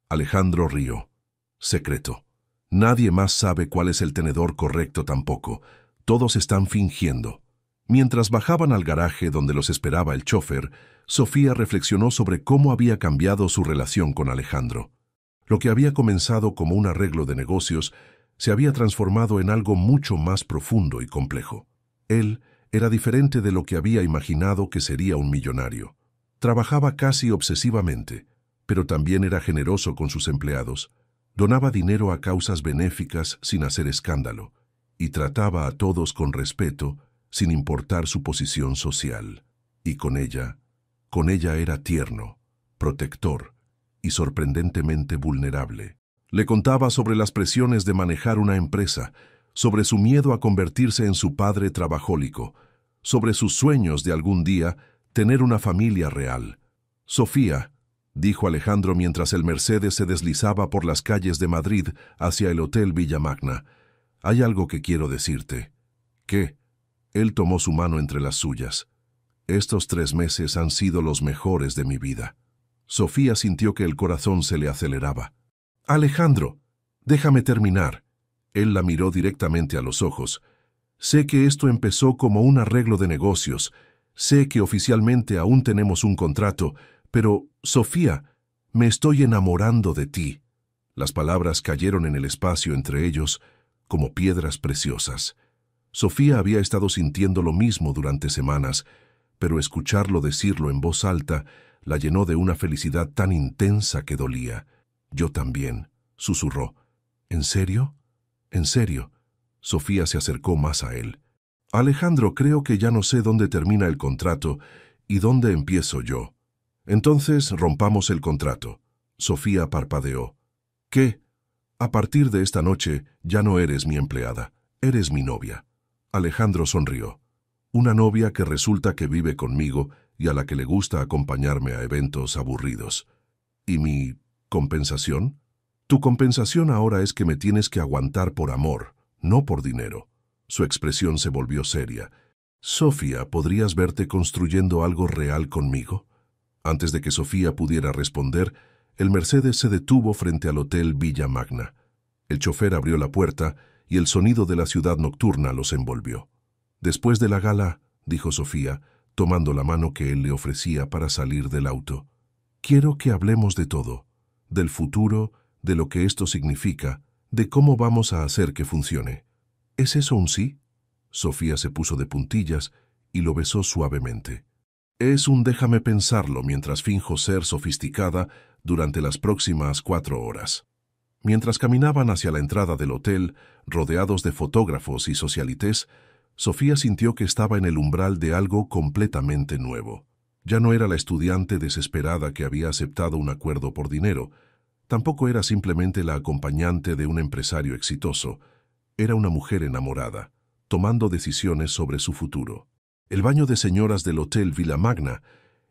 Alejandro rió. «Secreto. Nadie más sabe cuál es el tenedor correcto tampoco. Todos están fingiendo». Mientras bajaban al garaje donde los esperaba el chofer, Sofía reflexionó sobre cómo había cambiado su relación con Alejandro. Lo que había comenzado como un arreglo de negocios se había transformado en algo mucho más profundo y complejo. Él era diferente de lo que había imaginado que sería un millonario. Trabajaba casi obsesivamente, pero también era generoso con sus empleados. Donaba dinero a causas benéficas sin hacer escándalo, y trataba a todos con respeto, sin importar su posición social. Y con ella era tierno, protector y sorprendentemente vulnerable. Le contaba sobre las presiones de manejar una empresa, sobre su miedo a convertirse en su padre trabajólico, sobre sus sueños de algún día tener una familia real. «Sofía», dijo Alejandro mientras el Mercedes se deslizaba por las calles de Madrid hacia el Hotel Villamagna, Hay algo que quiero decirte. ¿Qué? Él tomó su mano entre las suyas. Estos 3 meses han sido los mejores de mi vida. Sofía sintió que el corazón se le aceleraba. Alejandro, déjame terminar. Él la miró directamente a los ojos. Sé que esto empezó como un arreglo de negocios. Sé que oficialmente aún tenemos un contrato, pero, Sofía, me estoy enamorando de ti. Las palabras cayeron en el espacio entre ellos como piedras preciosas. Sofía había estado sintiendo lo mismo durante semanas, pero escucharlo decirlo en voz alta la llenó de una felicidad tan intensa que dolía. Yo también, susurró. ¿En serio? ¿En serio? Sofía se acercó más a él. Alejandro, creo que ya no sé dónde termina el contrato y dónde empiezo yo. Entonces rompamos el contrato. Sofía parpadeó. ¿Qué? A partir de esta noche ya no eres mi empleada, eres mi novia. Alejandro sonrió. Una novia que resulta que vive conmigo y a la que le gusta acompañarme a eventos aburridos. ¿Y mi compensación? Tu compensación ahora es que me tienes que aguantar por amor, no por dinero. Su expresión se volvió seria. Sofía, ¿podrías verte construyendo algo real conmigo? Antes de que Sofía pudiera responder, el Mercedes se detuvo frente al Hotel Villa Magna. El chofer abrió la puerta y el sonido de la ciudad nocturna los envolvió. Después de la gala, dijo Sofía, tomando la mano que él le ofrecía para salir del auto. Quiero que hablemos de todo, del futuro, de lo que esto significa, de cómo vamos a hacer que funcione. ¿Es eso un sí? Sofía se puso de puntillas y lo besó suavemente. Es un déjame pensarlo mientras finjo ser sofisticada durante las próximas 4 horas. Mientras caminaban hacia la entrada del hotel, rodeados de fotógrafos y socialites, Sofía sintió que estaba en el umbral de algo completamente nuevo. Ya no era la estudiante desesperada que había aceptado un acuerdo por dinero. Tampoco era simplemente la acompañante de un empresario exitoso. Era una mujer enamorada, tomando decisiones sobre su futuro. El baño de señoras del Hotel Villa Magna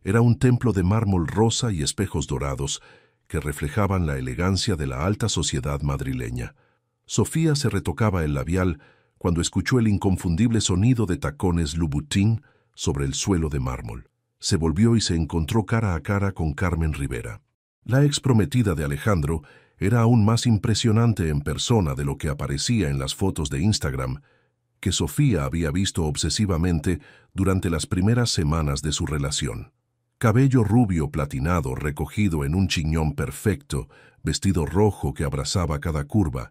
era un templo de mármol rosa y espejos dorados que reflejaban la elegancia de la alta sociedad madrileña. Sofía se retocaba el labial cuando escuchó el inconfundible sonido de tacones Louboutin sobre el suelo de mármol. Se volvió y se encontró cara a cara con Carmen Rivera. La ex prometida de Alejandro era aún más impresionante en persona de lo que aparecía en las fotos de Instagram, que Sofía había visto obsesivamente durante las primeras semanas de su relación. Cabello rubio platinado recogido en un chiñón perfecto, vestido rojo que abrazaba cada curva,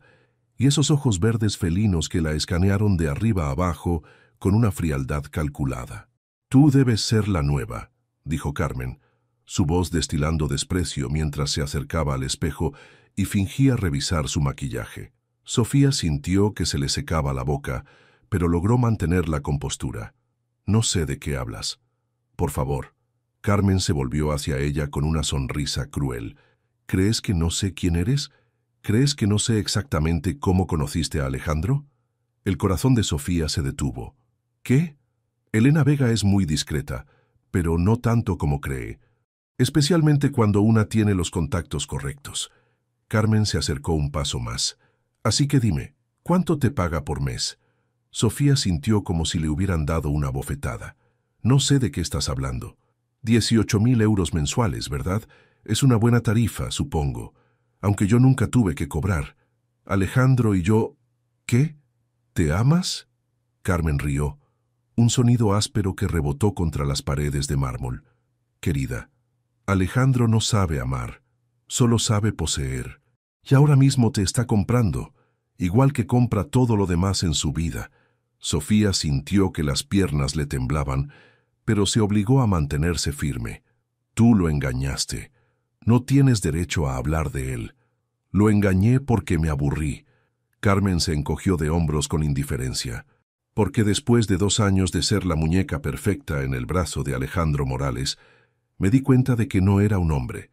y esos ojos verdes felinos que la escanearon de arriba a abajo con una frialdad calculada. «Tú debes ser la nueva», dijo Carmen, su voz destilando desprecio mientras se acercaba al espejo y fingía revisar su maquillaje. Sofía sintió que se le secaba la boca, pero logró mantener la compostura. «No sé de qué hablas. Por favor». Carmen se volvió hacia ella con una sonrisa cruel. «¿Crees que no sé quién eres? ¿Crees que no sé exactamente cómo conociste a Alejandro?» El corazón de Sofía se detuvo. «¿Qué?» Elena Vega es muy discreta, pero no tanto como cree, especialmente cuando una tiene los contactos correctos. Carmen se acercó un paso más. «Así que dime, ¿cuánto te paga por mes?» Sofía sintió como si le hubieran dado una bofetada. «No sé de qué estás hablando». 18.000 euros mensuales, ¿verdad? Es una buena tarifa, supongo. Aunque yo nunca tuve que cobrar. Alejandro y yo... ¿Qué? ¿Te amas?» Carmen rió. Un sonido áspero que rebotó contra las paredes de mármol. «Querida, Alejandro no sabe amar, solo sabe poseer. Y ahora mismo te está comprando, igual que compra todo lo demás en su vida». Sofía sintió que las piernas le temblaban, pero se obligó a mantenerse firme. «Tú lo engañaste. No tienes derecho a hablar de él». «Lo engañé porque me aburrí». Carmen se encogió de hombros con indiferencia. «Porque después de 2 años de ser la muñeca perfecta en el brazo de Alejandro Morales, me di cuenta de que no era un hombre.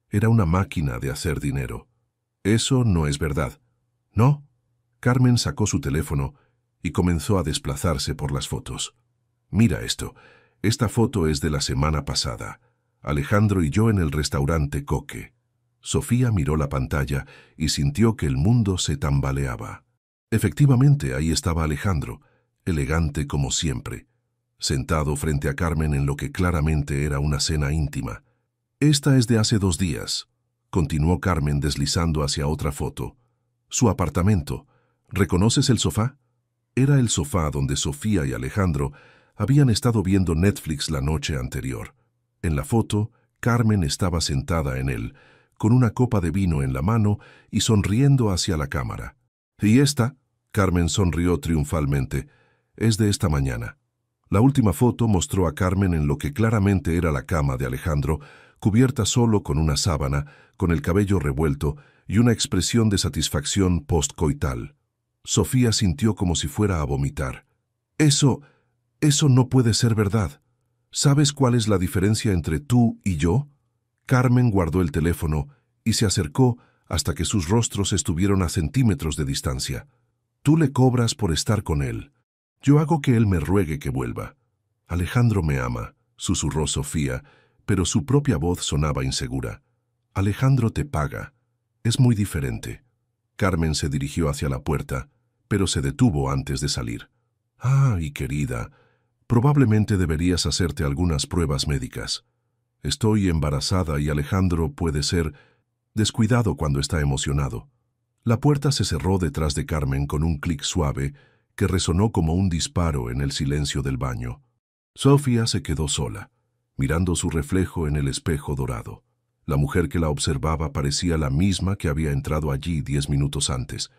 Era una máquina de hacer dinero». «Eso no es verdad». «¿No?» Carmen sacó su teléfono y comenzó a desplazarse por las fotos. «Mira esto. Esta foto es de la semana pasada. Alejandro y yo en el restaurante Coque». Sofía miró la pantalla y sintió que el mundo se tambaleaba. Efectivamente, ahí estaba Alejandro, elegante como siempre, sentado frente a Carmen en lo que claramente era una cena íntima. «Esta es de hace 2 días», continuó Carmen deslizando hacia otra foto. «Su apartamento. ¿Reconoces el sofá?» Era el sofá donde Sofía y Alejandro habían estado viendo Netflix la noche anterior. En la foto, Carmen estaba sentada en él, con una copa de vino en la mano y sonriendo hacia la cámara. «¿Y esta?» Carmen sonrió triunfalmente. «Es de esta mañana». La última foto mostró a Carmen en lo que claramente era la cama de Alejandro, cubierta solo con una sábana, con el cabello revuelto y una expresión de satisfacción postcoital. Sofía sintió como si fuera a vomitar. Eso no puede ser verdad. ¿Sabes cuál es la diferencia entre tú y yo?» Carmen guardó el teléfono y se acercó hasta que sus rostros estuvieron a centímetros de distancia. «Tú le cobras por estar con él. Yo hago que él me ruegue que vuelva». «Alejandro me ama», susurró Sofía, pero su propia voz sonaba insegura. «Alejandro te paga. Es muy diferente». Carmen se dirigió hacia la puerta, pero se detuvo antes de salir. «Ay, querida, probablemente deberías hacerte algunas pruebas médicas. Estoy embarazada y Alejandro puede ser descuidado cuando está emocionado». La puerta se cerró detrás de Carmen con un clic suave que resonó como un disparo en el silencio del baño. Sofía se quedó sola, mirando su reflejo en el espejo dorado. La mujer que la observaba parecía la misma que había entrado allí 10 minutos antes,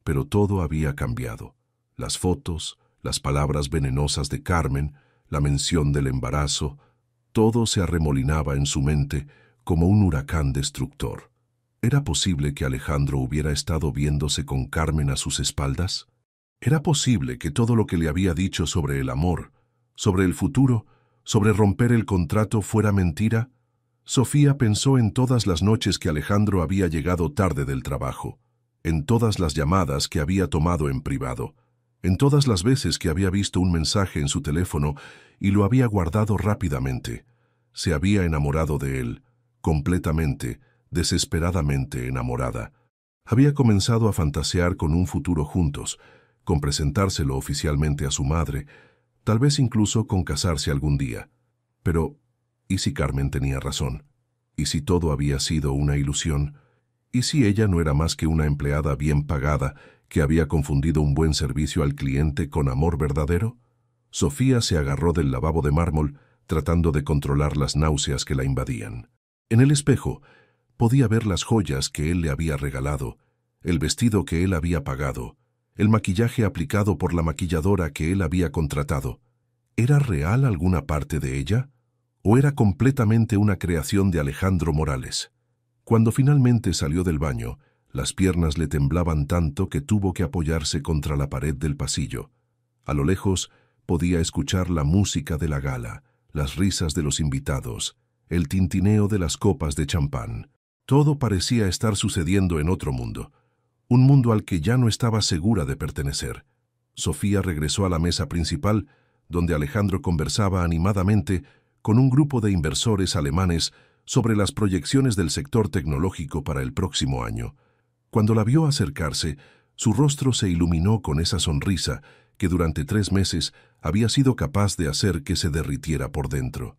pero todo había cambiado. Las fotos, las palabras venenosas de Carmen, la mención del embarazo, todo se arremolinaba en su mente como un huracán destructor. ¿Era posible que Alejandro hubiera estado viéndose con Carmen a sus espaldas? ¿Era posible que todo lo que le había dicho sobre el amor, sobre el futuro, sobre romper el contrato fuera mentira? Sofía pensó en todas las noches que Alejandro había llegado tarde del trabajo, en todas las llamadas que había tomado en privado, en todas las veces que había visto un mensaje en su teléfono y lo había guardado rápidamente. Se había enamorado de él, completamente, desesperadamente enamorada. Había comenzado a fantasear con un futuro juntos, con presentárselo oficialmente a su madre, tal vez incluso con casarse algún día. Pero, ¿y si Carmen tenía razón? ¿Y si todo había sido una ilusión? ¿Y si ella no era más que una empleada bien pagada que había confundido un buen servicio al cliente con amor verdadero? Sofía se agarró del lavabo de mármol, tratando de controlar las náuseas que la invadían. En el espejo, podía ver las joyas que él le había regalado, el vestido que él había pagado, el maquillaje aplicado por la maquilladora que él había contratado. ¿Era real alguna parte de ella? ¿O era completamente una creación de Alejandro Morales? Cuando finalmente salió del baño, las piernas le temblaban tanto que tuvo que apoyarse contra la pared del pasillo. A lo lejos podía escuchar la música de la gala, las risas de los invitados, el tintineo de las copas de champán. Todo parecía estar sucediendo en otro mundo, un mundo al que ya no estaba segura de pertenecer. Sofía regresó a la mesa principal, donde Alejandro conversaba animadamente con un grupo de inversores alemanes sobre las proyecciones del sector tecnológico para el próximo año. Cuando la vio acercarse, su rostro se iluminó con esa sonrisa que durante 3 meses había sido capaz de hacer que se derritiera por dentro.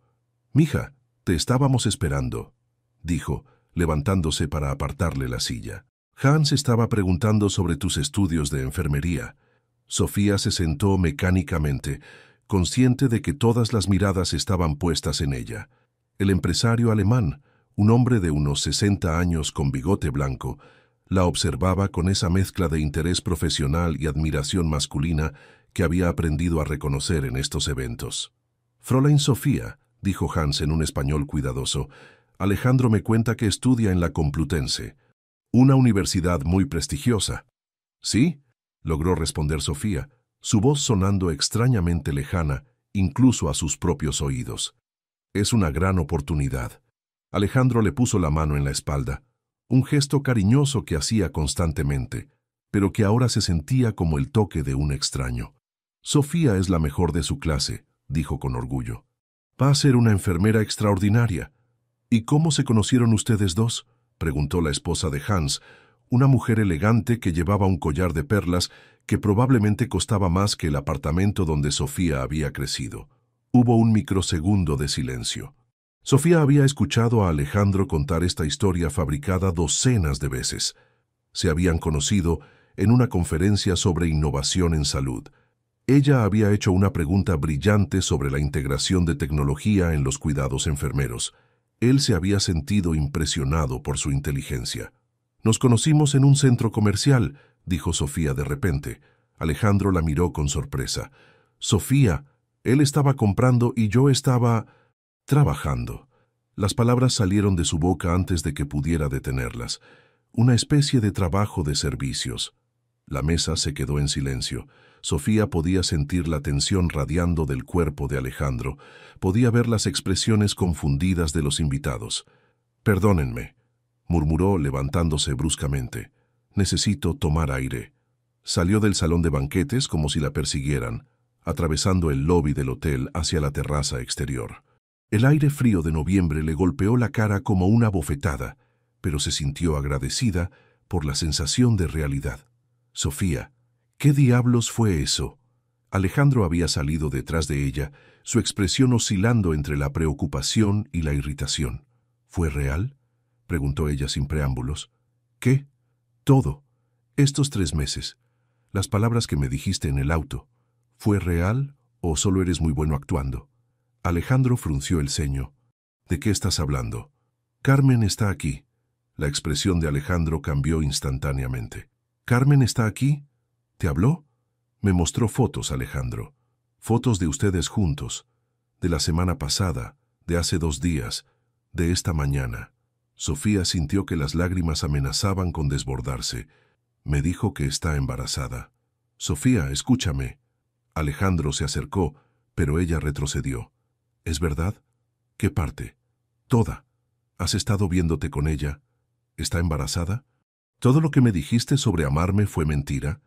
«Mija, te estábamos esperando», dijo, levantándose para apartarle la silla. «Hans estaba preguntando sobre tus estudios de enfermería». Sofía se sentó mecánicamente, consciente de que todas las miradas estaban puestas en ella. El empresario alemán, un hombre de unos 60 años con bigote blanco, la observaba con esa mezcla de interés profesional y admiración masculina que había aprendido a reconocer en estos eventos. «Fräulein Sofía», dijo Hans en un español cuidadoso, «Alejandro me cuenta que estudia en la Complutense, una universidad muy prestigiosa». «¿Sí?», logró responder Sofía, su voz sonando extrañamente lejana, incluso a sus propios oídos. «Es una gran oportunidad». Alejandro le puso la mano en la espalda, un gesto cariñoso que hacía constantemente, pero que ahora se sentía como el toque de un extraño. «Sofía es la mejor de su clase», dijo con orgullo. «Va a ser una enfermera extraordinaria». «¿Y cómo se conocieron ustedes dos?», preguntó la esposa de Hans, Una mujer elegante que llevaba un collar de perlas que probablemente costaba más que el apartamento donde Sofía había crecido. Hubo un microsegundo de silencio. Sofía había escuchado a Alejandro contar esta historia fabricada docenas de veces. Se habían conocido en una conferencia sobre innovación en salud. Ella había hecho una pregunta brillante sobre la integración de tecnología en los cuidados enfermeros. Él se había sentido impresionado por su inteligencia. «Nos conocimos en un centro comercial», dijo Sofía de repente. Alejandro la miró con sorpresa. «Sofía, él estaba comprando y yo estaba trabajando». Las palabras salieron de su boca antes de que pudiera detenerlas. Una especie de trabajo de servicios. La mesa se quedó en silencio. Sofía podía sentir la tensión radiando del cuerpo de Alejandro. Podía ver las expresiones confundidas de los invitados. «Perdónenme», murmuró levantándose bruscamente. «Necesito tomar aire». Salió del salón de banquetes como si la persiguieran, atravesando el lobby del hotel hacia la terraza exterior. El aire frío de noviembre le golpeó la cara como una bofetada, pero se sintió agradecida por la sensación de realidad. «Sofía, ¿qué diablos fue eso?». Alejandro había salido detrás de ella, su expresión oscilando entre la preocupación y la irritación. «¿Fue real?», preguntó ella sin preámbulos. «¿Qué?». «Todo. Estos 3 meses. Las palabras que me dijiste en el auto. ¿Fue real o solo eres muy bueno actuando?». Alejandro frunció el ceño. «¿De qué estás hablando?». «Carmen está aquí». La expresión de Alejandro cambió instantáneamente. «¿Carmen está aquí? ¿Te habló?». «Me mostró fotos, Alejandro. Fotos de ustedes juntos. De la semana pasada, de hace 2 días, de esta mañana». Sofía sintió que las lágrimas amenazaban con desbordarse. «Me dijo que está embarazada». «Sofía, escúchame». Alejandro se acercó, pero ella retrocedió. «¿Es verdad?». «¿Qué parte?». «Toda. ¿Has estado viéndote con ella? ¿Está embarazada?». «¿Todo lo que me dijiste sobre amarme fue mentira?».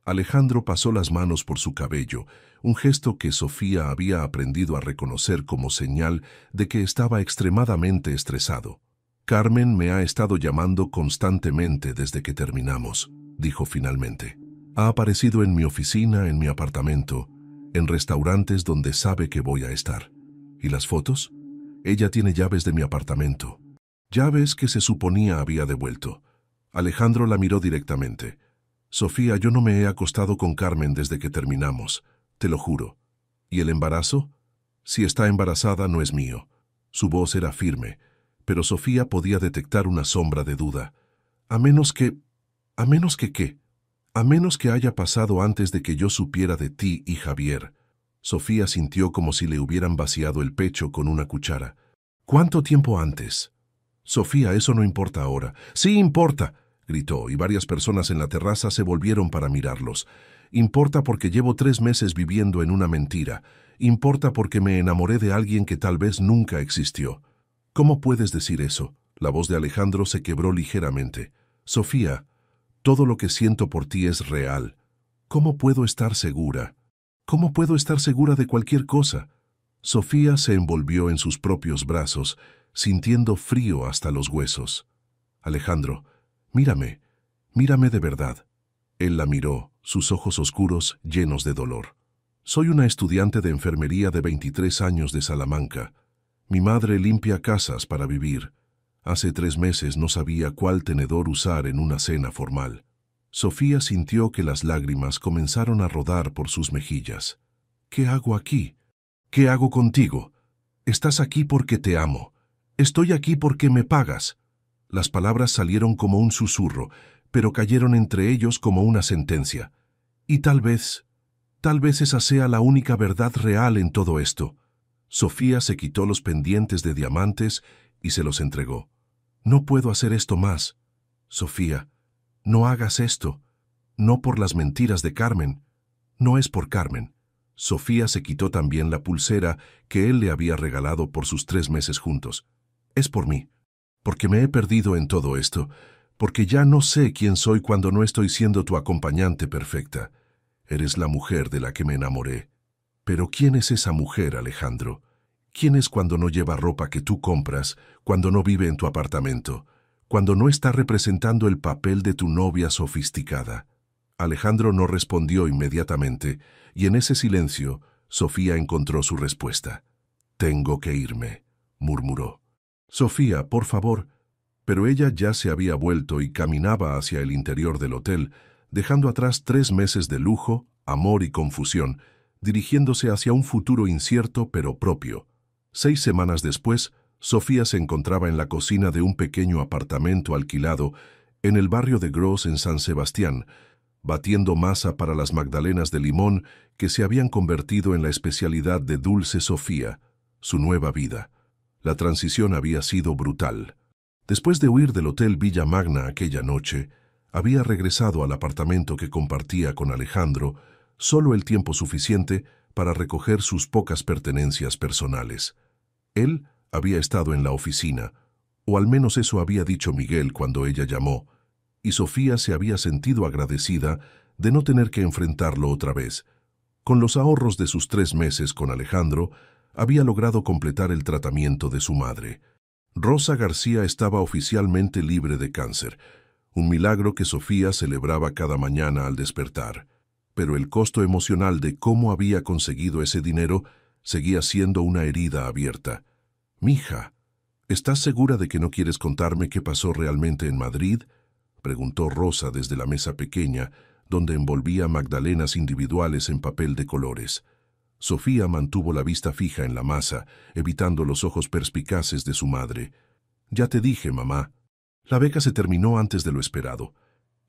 Alejandro pasó las manos por su cabello, un gesto que Sofía había aprendido a reconocer como señal de que estaba extremadamente estresado. «Carmen me ha estado llamando constantemente desde que terminamos», dijo finalmente. «Ha aparecido en mi oficina, en mi apartamento, en restaurantes donde sabe que voy a estar». «¿Y las fotos?». «Ella tiene llaves de mi apartamento». «Llaves que se suponía había devuelto». Alejandro la miró directamente. «Sofía, yo no me he acostado con Carmen desde que terminamos, te lo juro». «¿Y el embarazo?». «Si está embarazada, no es mío». Su voz era firme, pero Sofía podía detectar una sombra de duda. «A menos que... ¿A menos que qué?». «A menos que haya pasado antes de que yo supiera de ti y Javier». Sofía sintió como si le hubieran vaciado el pecho con una cuchara. «¿Cuánto tiempo antes?». «Sofía, eso no importa ahora». «Sí importa», gritó, y varias personas en la terraza se volvieron para mirarlos. «Importa porque llevo 3 meses viviendo en una mentira. Importa porque me enamoré de alguien que tal vez nunca existió». «¿Cómo puedes decir eso?». La voz de Alejandro se quebró ligeramente. «Sofía, todo lo que siento por ti es real. ¿Cómo puedo estar segura? ¿Cómo puedo estar segura de cualquier cosa?». Sofía se envolvió en sus propios brazos, sintiendo frío hasta los huesos. «Alejandro, mírame, mírame de verdad». Él la miró, sus ojos oscuros llenos de dolor. «Soy una estudiante de enfermería de 23 años de Salamanca. Mi madre limpia casas para vivir. Hace 3 meses no sabía cuál tenedor usar en una cena formal». Sofía sintió que las lágrimas comenzaron a rodar por sus mejillas. «¿Qué hago aquí? ¿Qué hago contigo? Estás aquí porque te amo. Estoy aquí porque me pagas». Las palabras salieron como un susurro, pero cayeron entre ellos como una sentencia. «Y tal vez esa sea la única verdad real en todo esto». Sofía se quitó los pendientes de diamantes y se los entregó. «No puedo hacer esto más. Sofía, no hagas esto. No por las mentiras de Carmen. No es por Carmen». Sofía se quitó también la pulsera que él le había regalado por sus 3 meses juntos. «Es por mí. Porque me he perdido en todo esto. Porque ya no sé quién soy cuando no estoy siendo tu acompañante perfecta. Eres la mujer de la que me enamoré. Pero ¿quién es esa mujer, Alejandro? ¿Quién es cuando no lleva ropa que tú compras, cuando no vive en tu apartamento, cuando no está representando el papel de tu novia sofisticada. Alejandro no respondió inmediatamente, y en ese silencio, Sofía encontró su respuesta. «Tengo que irme», murmuró. «Sofía, por favor». Pero ella ya se había vuelto y caminaba hacia el interior del hotel, dejando atrás 3 meses de lujo, amor y confusión, dirigiéndose hacia un futuro incierto pero propio. 6 semanas después, Sofía se encontraba en la cocina de un pequeño apartamento alquilado en el barrio de Gros en San Sebastián, batiendo masa para las magdalenas de limón que se habían convertido en la especialidad de Dulce Sofía, su nueva vida. La transición había sido brutal. Después de huir del Hotel Villa Magna aquella noche, había regresado al apartamento que compartía con Alejandro, solo el tiempo suficiente para recoger sus pocas pertenencias personales. Él había estado en la oficina, o al menos eso había dicho Miguel cuando ella llamó, y Sofía se había sentido agradecida de no tener que enfrentarlo otra vez. Con los ahorros de sus 3 meses con Alejandro, había logrado completar el tratamiento de su madre. Rosa García estaba oficialmente libre de cáncer, un milagro que Sofía celebraba cada mañana al despertar. Pero el costo emocional de cómo había conseguido ese dinero seguía siendo una herida abierta. «Mija, ¿estás segura de que no quieres contarme qué pasó realmente en Madrid?», preguntó Rosa desde la mesa pequeña, donde envolvía magdalenas individuales en papel de colores. Sofía mantuvo la vista fija en la masa, evitando los ojos perspicaces de su madre. «Ya te dije, mamá. La beca se terminó antes de lo esperado.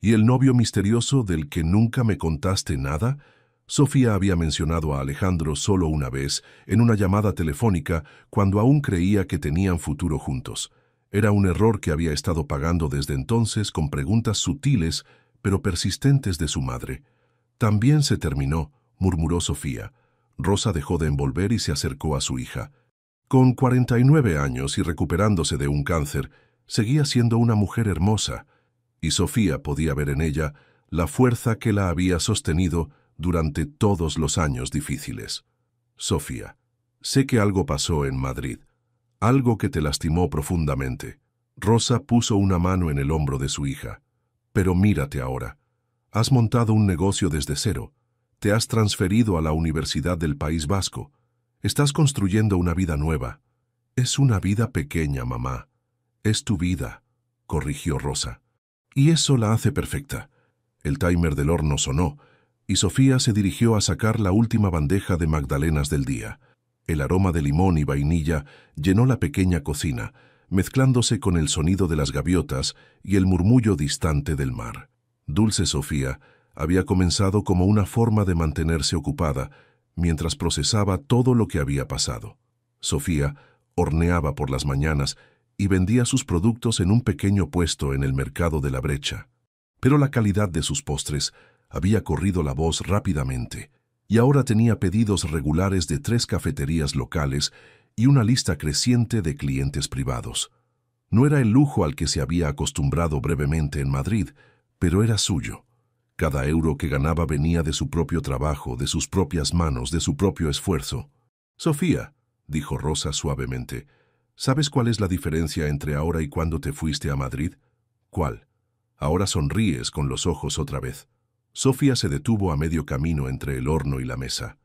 ¿Y el novio misterioso del que nunca me contaste nada?». Sofía había mencionado a Alejandro solo una vez, en una llamada telefónica, cuando aún creía que tenían futuro juntos. Era un error que había estado pagando desde entonces con preguntas sutiles pero persistentes de su madre. «También se terminó», murmuró Sofía. Rosa dejó de envolver y se acercó a su hija. Con 49 años y recuperándose de un cáncer, seguía siendo una mujer hermosa, y Sofía podía ver en ella la fuerza que la había sostenido durante todos los años difíciles. «Sofía, sé que algo pasó en Madrid. Algo que te lastimó profundamente». Rosa puso una mano en el hombro de su hija. «Pero mírate ahora. Has montado un negocio desde cero. Te has transferido a la Universidad del País Vasco. Estás construyendo una vida nueva». «Es una vida pequeña, mamá. Es tu vida», corrigió Rosa. «Y eso la hace perfecta». El timer del horno sonó, y Sofía se dirigió a sacar la última bandeja de magdalenas del día. El aroma de limón y vainilla llenó la pequeña cocina, mezclándose con el sonido de las gaviotas y el murmullo distante del mar. Dulce Sofía había comenzado como una forma de mantenerse ocupada mientras procesaba todo lo que había pasado. Sofía horneaba por las mañanas y vendía sus productos en un pequeño puesto en el mercado de la Brecha. Pero la calidad de sus postres había corrido la voz rápidamente, y ahora tenía pedidos regulares de 3 cafeterías locales y una lista creciente de clientes privados. No era el lujo al que se había acostumbrado brevemente en Madrid, pero era suyo. Cada euro que ganaba venía de su propio trabajo, de sus propias manos, de su propio esfuerzo. «Sofía», dijo Rosa suavemente, «¿sabes cuál es la diferencia entre ahora y cuando te fuiste a Madrid?». «¿Cuál?». «Ahora sonríes con los ojos otra vez». Sofía se detuvo a medio camino entre el horno y la mesa.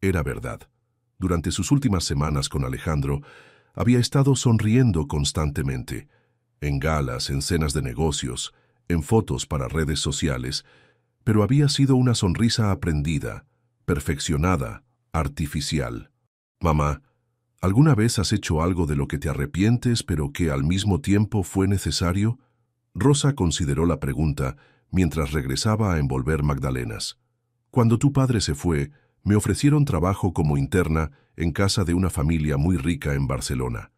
Era verdad. Durante sus últimas semanas con Alejandro, había estado sonriendo constantemente, en galas, en cenas de negocios, en fotos para redes sociales, pero había sido una sonrisa aprendida, perfeccionada, artificial. «Mamá, ¿alguna vez has hecho algo de lo que te arrepientes pero que al mismo tiempo fue necesario?». Rosa consideró la pregunta mientras regresaba a envolver magdalenas. «Cuando tu padre se fue, me ofrecieron trabajo como interna en casa de una familia muy rica en Barcelona.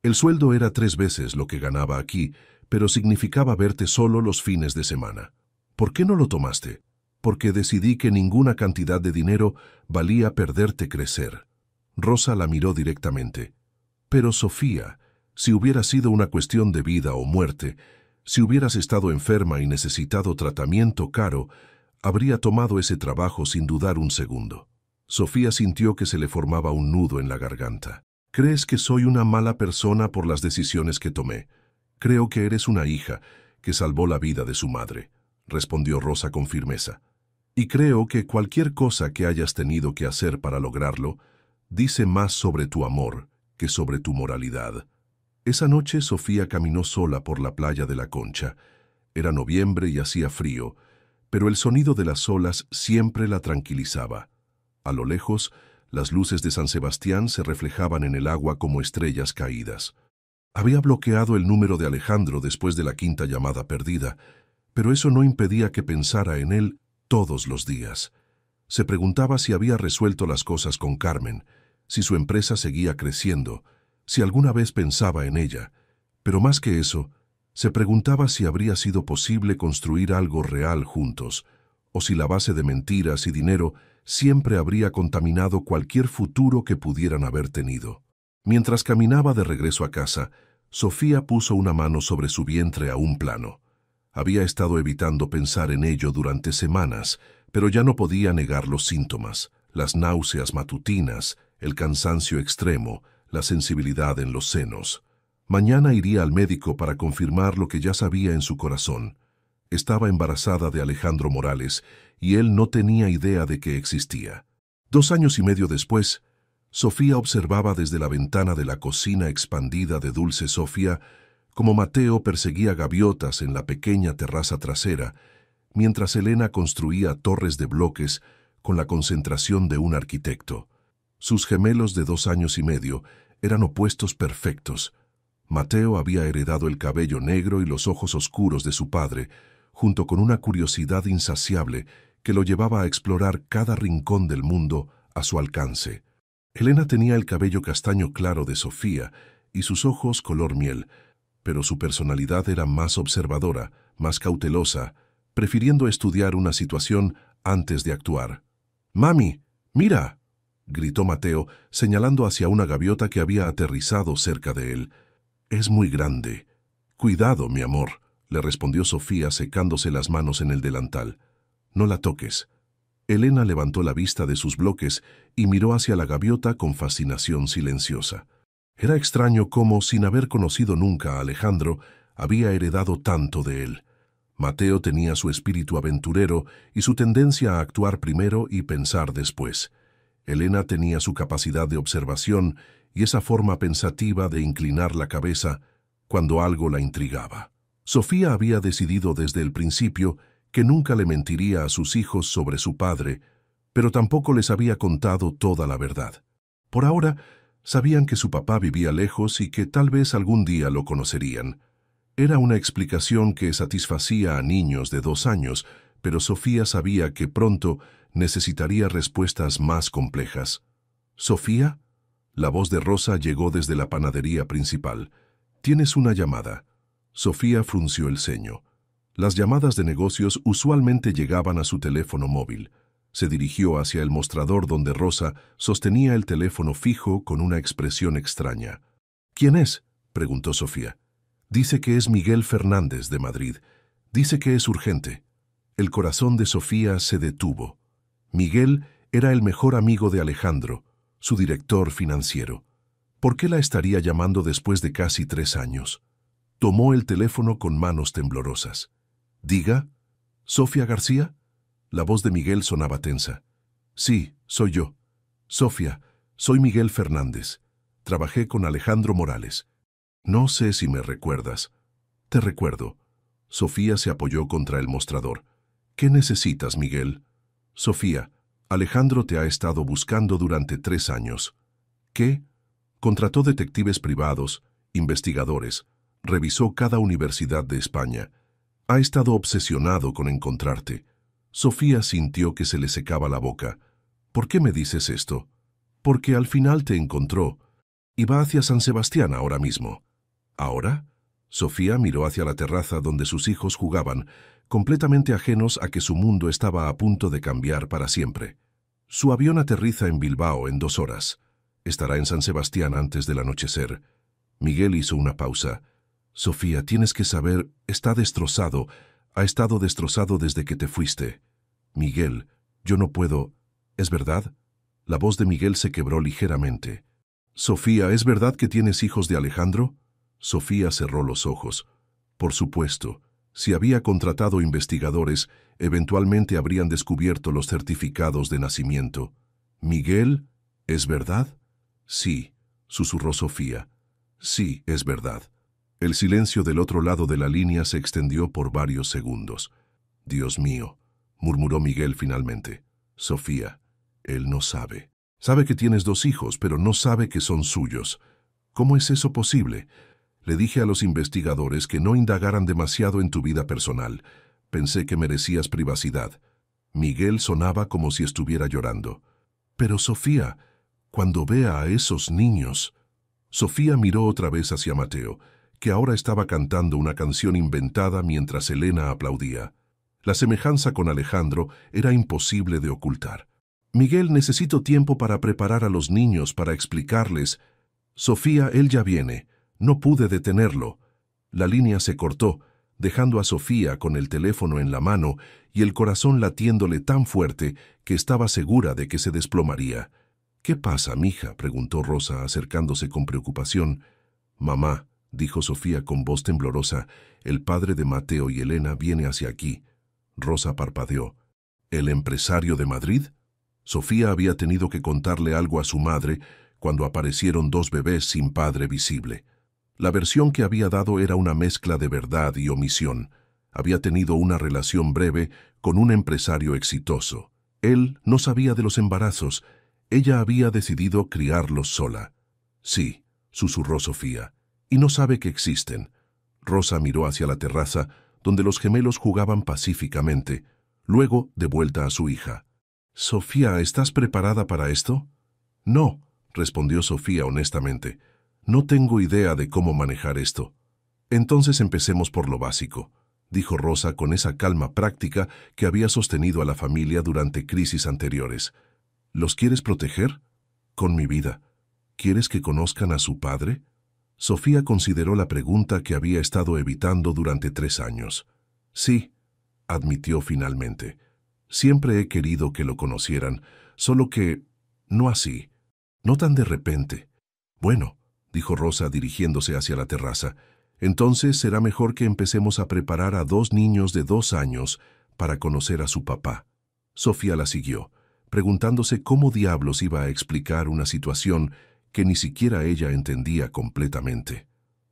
El sueldo era 3 veces lo que ganaba aquí, pero significaba verte solo los fines de semana. ¿Por qué no lo tomaste?». «Porque decidí que ninguna cantidad de dinero valía perderte crecer». Rosa la miró directamente. «Pero Sofía, si hubiera sido una cuestión de vida o muerte, si hubieras estado enferma y necesitado tratamiento caro, habría tomado ese trabajo sin dudar un segundo». Sofía sintió que se le formaba un nudo en la garganta. «¿Crees que soy una mala persona por las decisiones que tomé? Creo que eres una hija que salvó la vida de su madre, respondió Rosa con firmeza. Y creo que cualquier cosa que hayas tenido que hacer para lograrlo dice más sobre tu amor que sobre tu moralidad. Esa noche Sofía caminó sola por la playa de la Concha. Era noviembre y hacía frío, pero el sonido de las olas siempre la tranquilizaba. A lo lejos, las luces de San Sebastián se reflejaban en el agua como estrellas caídas. Había bloqueado el número de Alejandro después de la quinta llamada perdida, pero eso no impedía que pensara en él todos los días. Se preguntaba si había resuelto las cosas con Carmen, si su empresa seguía creciendo, si alguna vez pensaba en ella, pero más que eso, se preguntaba si habría sido posible construir algo real juntos, o si la base de mentiras y dinero siempre habría contaminado cualquier futuro que pudieran haber tenido. Mientras caminaba de regreso a casa, Sofía puso una mano sobre su vientre a un plano. Había estado evitando pensar en ello durante semanas, pero ya no podía negar los síntomas, las náuseas matutinas, el cansancio extremo, la sensibilidad en los senos. Mañana iría al médico para confirmar lo que ya sabía en su corazón. Estaba embarazada de Alejandro Morales y él no tenía idea de que existía. 2 años y medio después, Sofía observaba desde la ventana de la cocina expandida de Dulce Sofía como Mateo perseguía gaviotas en la pequeña terraza trasera, mientras Elena construía torres de bloques con la concentración de un arquitecto. Sus gemelos de 2 años y medio eran opuestos perfectos. Mateo había heredado el cabello negro y los ojos oscuros de su padre, junto con una curiosidad insaciable que lo llevaba a explorar cada rincón del mundo a su alcance. Elena tenía el cabello castaño claro de Sofía y sus ojos color miel, pero su personalidad era más observadora, más cautelosa, prefiriendo estudiar una situación antes de actuar. «¡Mami, mira!», gritó Mateo, señalando hacia una gaviota que había aterrizado cerca de él. «Es muy grande». «Cuidado, mi amor», le respondió Sofía secándose las manos en el delantal. «No la toques». Elena levantó la vista de sus bloques y miró hacia la gaviota con fascinación silenciosa. Era extraño cómo, sin haber conocido nunca a Alejandro, había heredado tanto de él. Mateo tenía su espíritu aventurero y su tendencia a actuar primero y pensar después. Elena tenía su capacidad de observación y esa forma pensativa de inclinar la cabeza cuando algo la intrigaba. Sofía había decidido desde el principio que nunca le mentiría a sus hijos sobre su padre, pero tampoco les había contado toda la verdad. Por ahora, sabían que su papá vivía lejos y que tal vez algún día lo conocerían. Era una explicación que satisfacía a niños de 2 años, pero Sofía sabía que pronto necesitaría respuestas más complejas. «¿Sofía?». La voz de Rosa llegó desde la panadería principal. «Tienes una llamada». Sofía frunció el ceño. Las llamadas de negocios usualmente llegaban a su teléfono móvil. Se dirigió hacia el mostrador donde Rosa sostenía el teléfono fijo con una expresión extraña. «¿Quién es?», preguntó Sofía. «Dice que es Miguel Fernández de Madrid. Dice que es urgente». El corazón de Sofía se detuvo. Miguel era el mejor amigo de Alejandro, su director financiero. ¿Por qué la estaría llamando después de casi 3 años? Tomó el teléfono con manos temblorosas. «Diga, ¿Sofía García?». La voz de Miguel sonaba tensa. «Sí, soy yo. Sofía, soy Miguel Fernández. Trabajé con Alejandro Morales. No sé si me recuerdas». «Te recuerdo». Sofía se apoyó contra el mostrador. «¿Qué necesitas, Miguel?». «Sofía, Alejandro te ha estado buscando durante 3 años». «¿Qué?». Contrató detectives privados, investigadores, revisó cada universidad de España. Ha estado obsesionado con encontrarte». Sofía sintió que se le secaba la boca. «¿Por qué me dices esto?». «Porque al final te encontró y va hacia San Sebastián ahora mismo». «¿Ahora?». Sofía miró hacia la terraza donde sus hijos jugaban, completamente ajenos a que su mundo estaba a punto de cambiar para siempre. Su avión aterriza en Bilbao en 2 horas. Estará en San Sebastián antes del anochecer. Miguel hizo una pausa. «Sofía, tienes que saber, está destrozado. Ha estado destrozado desde que te fuiste». «Miguel, yo no puedo». «¿Es verdad?». La voz de Miguel se quebró ligeramente. «Sofía, ¿es verdad que tienes hijos de Alejandro?». Sofía cerró los ojos. Por supuesto, si había contratado investigadores, eventualmente habrían descubierto los certificados de nacimiento. «Miguel, ¿es verdad?» «Sí», susurró Sofía. «Sí, es verdad». El silencio del otro lado de la línea se extendió por varios segundos. «Dios mío», murmuró Miguel finalmente. «Sofía, él no sabe. Sabe que tienes 2 hijos, pero no sabe que son suyos. ¿Cómo es eso posible? Le dije a los investigadores que no indagaran demasiado en tu vida personal. Pensé que merecías privacidad». Miguel sonaba como si estuviera llorando. «Pero Sofía, cuando vea a esos niños...» Sofía miró otra vez hacia Mateo, que ahora estaba cantando una canción inventada mientras Elena aplaudía. La semejanza con Alejandro era imposible de ocultar. «Miguel, necesito tiempo para preparar a los niños, para explicarles...» «Sofía, él ya viene. No pude detenerlo». La línea se cortó, dejando a Sofía con el teléfono en la mano y el corazón latiéndole tan fuerte que estaba segura de que se desplomaría. «¿Qué pasa, mija?», preguntó Rosa, acercándose con preocupación. «Mamá», dijo Sofía con voz temblorosa, «el padre de Mateo y Elena viene hacia aquí». Rosa parpadeó. «¿El empresario de Madrid?». Sofía había tenido que contarle algo a su madre cuando aparecieron 2 bebés sin padre visible. La versión que había dado era una mezcla de verdad y omisión. Había tenido una relación breve con un empresario exitoso. Él no sabía de los embarazos. Ella había decidido criarlos sola. «Sí», susurró Sofía, «y no sabe que existen». Rosa miró hacia la terraza, donde los gemelos jugaban pacíficamente. Luego, de vuelta a su hija. «Sofía, ¿estás preparada para esto?» «No», respondió Sofía honestamente. «No tengo idea de cómo manejar esto». «Entonces empecemos por lo básico», dijo Rosa con esa calma práctica que había sostenido a la familia durante crisis anteriores. «¿Los quieres proteger?» «Con mi vida. ¿Quieres que conozcan a su padre?» Sofía consideró la pregunta que había estado evitando durante 3 años. «Sí», admitió finalmente. «Siempre he querido que lo conocieran, solo que... no así, no tan de repente». «Bueno», dijo Rosa dirigiéndose hacia la terraza, «entonces será mejor que empecemos a preparar a 2 niños de 2 años para conocer a su papá». Sofía la siguió, preguntándose cómo diablos iba a explicar una situación que ni siquiera ella entendía completamente.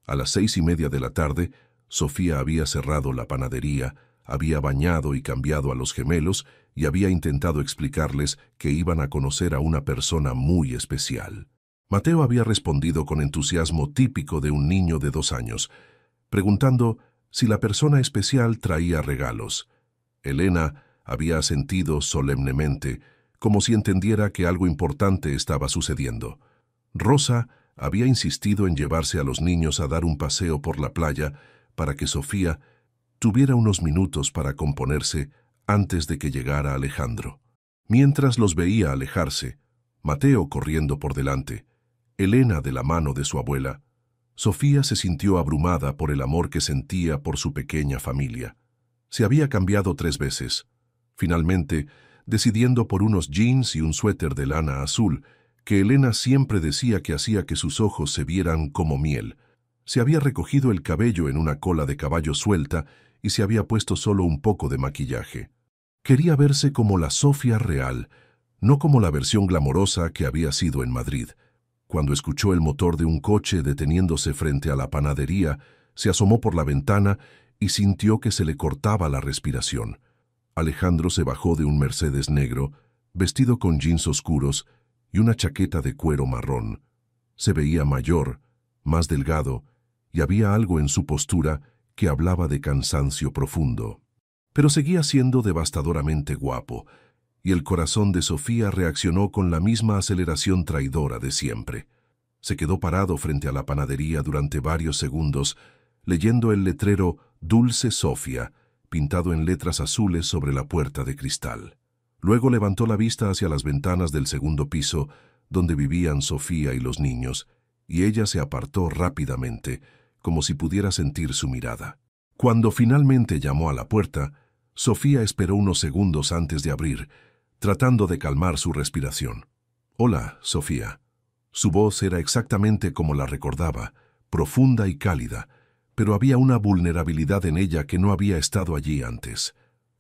A las 6:30 de la tarde, Sofía había cerrado la panadería, había bañado y cambiado a los gemelos y había intentado explicarles que iban a conocer a una persona muy especial. Mateo había respondido con entusiasmo típico de un niño de 2 años, preguntando si la persona especial traía regalos. Elena había asentido solemnemente, como si entendiera que algo importante estaba sucediendo. Rosa había insistido en llevarse a los niños a dar un paseo por la playa para que Sofía tuviera unos minutos para componerse antes de que llegara Alejandro. Mientras los veía alejarse, Mateo corriendo por delante, Elena de la mano de su abuela, Sofía se sintió abrumada por el amor que sentía por su pequeña familia. Se había cambiado 3 veces. Finalmente, decidiendo por unos jeans y un suéter de lana azul, que Elena siempre decía que hacía que sus ojos se vieran como miel. Se había recogido el cabello en una cola de caballo suelta y se había puesto solo un poco de maquillaje. Quería verse como la Sofía real, no como la versión glamorosa que había sido en Madrid. Cuando escuchó el motor de un coche deteniéndose frente a la panadería, se asomó por la ventana y sintió que se le cortaba la respiración. Alejandro se bajó de un Mercedes negro, vestido con jeans oscuros y una chaqueta de cuero marrón. Se veía mayor, más delgado, y había algo en su postura que hablaba de cansancio profundo. Pero seguía siendo devastadoramente guapo, y el corazón de Sofía reaccionó con la misma aceleración traidora de siempre. Se quedó parado frente a la panadería durante varios segundos, leyendo el letrero «Dulce Sofía», pintado en letras azules sobre la puerta de cristal. Luego levantó la vista hacia las ventanas del 2.º piso, donde vivían Sofía y los niños, y ella se apartó rápidamente, como si pudiera sentir su mirada. Cuando finalmente llamó a la puerta, Sofía esperó unos segundos antes de abrir, tratando de calmar su respiración. «Hola, Sofía». Su voz era exactamente como la recordaba, profunda y cálida, pero había una vulnerabilidad en ella que no había estado allí antes.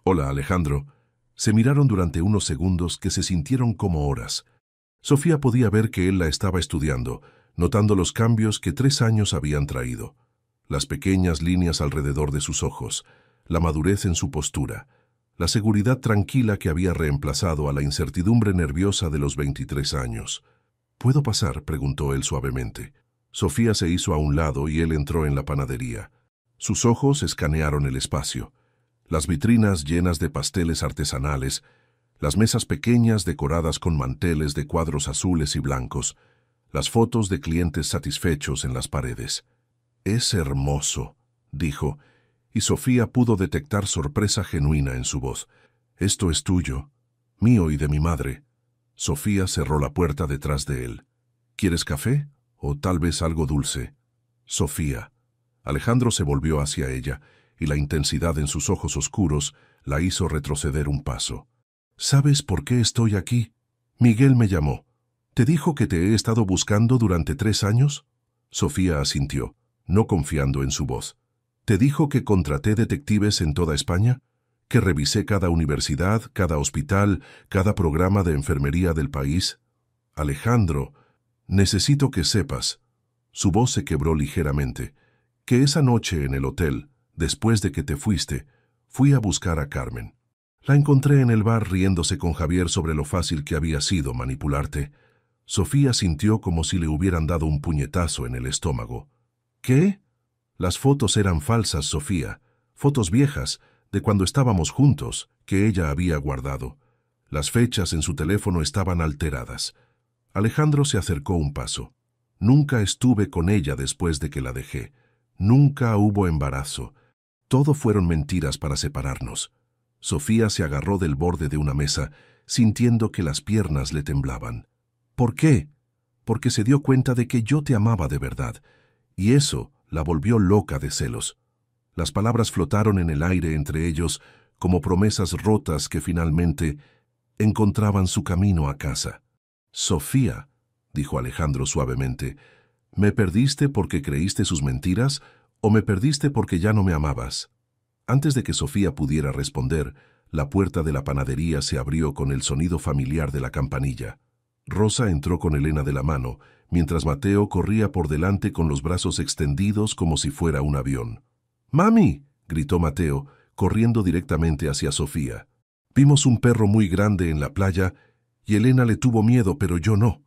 «Hola, Alejandro». Se miraron durante unos segundos que se sintieron como horas. Sofía podía ver que él la estaba estudiando, notando los cambios que 3 años habían traído. Las pequeñas líneas alrededor de sus ojos, la madurez en su postura, la seguridad tranquila que había reemplazado a la incertidumbre nerviosa de los 23 años. «¿Puedo pasar?», preguntó él suavemente. Sofía se hizo a un lado y él entró en la panadería. Sus ojos escanearon el espacio. Las vitrinas llenas de pasteles artesanales, las mesas pequeñas decoradas con manteles de cuadros azules y blancos, las fotos de clientes satisfechos en las paredes. «Es hermoso», dijo, y Sofía pudo detectar sorpresa genuina en su voz. «Esto es tuyo, mío y de mi madre». Sofía cerró la puerta detrás de él. «¿Quieres café? ¿O tal vez algo dulce?» «Sofía». Alejandro se volvió hacia ella, y la intensidad en sus ojos oscuros la hizo retroceder un paso. «¿Sabes por qué estoy aquí? Miguel me llamó. ¿Te dijo que te he estado buscando durante 3 años?» Sofía asintió, no confiando en su voz. «¿Te dijo que contraté detectives en toda España? ¿Que revisé cada universidad, cada hospital, cada programa de enfermería del país?» «Alejandro, necesito que sepas». Su voz se quebró ligeramente. «Que esa noche en el hotel, después de que te fuiste, fui a buscar a Carmen. La encontré en el bar riéndose con Javier sobre lo fácil que había sido manipularte». Sofía sintió como si le hubieran dado un puñetazo en el estómago. «¿Qué?» «Las fotos eran falsas, Sofía. Fotos viejas, de cuando estábamos juntos, que ella había guardado. Las fechas en su teléfono estaban alteradas». Alejandro se acercó un paso. «Nunca estuve con ella después de que la dejé. Nunca hubo embarazo. Todo fueron mentiras para separarnos». Sofía se agarró del borde de una mesa, sintiendo que las piernas le temblaban. «¿Por qué?» «Porque se dio cuenta de que yo te amaba de verdad, y eso la volvió loca de celos». Las palabras flotaron en el aire entre ellos como promesas rotas que finalmente encontraban su camino a casa. «Sofía», dijo Alejandro suavemente, «¿me perdiste porque creíste sus mentiras o me perdiste porque ya no me amabas?» Antes de que Sofía pudiera responder, la puerta de la panadería se abrió con el sonido familiar de la campanilla. Rosa entró con Elena de la mano, mientras Mateo corría por delante con los brazos extendidos como si fuera un avión. «¡Mami!», gritó Mateo, corriendo directamente hacia Sofía. «Vimos un perro muy grande en la playa y Elena le tuvo miedo, pero yo no».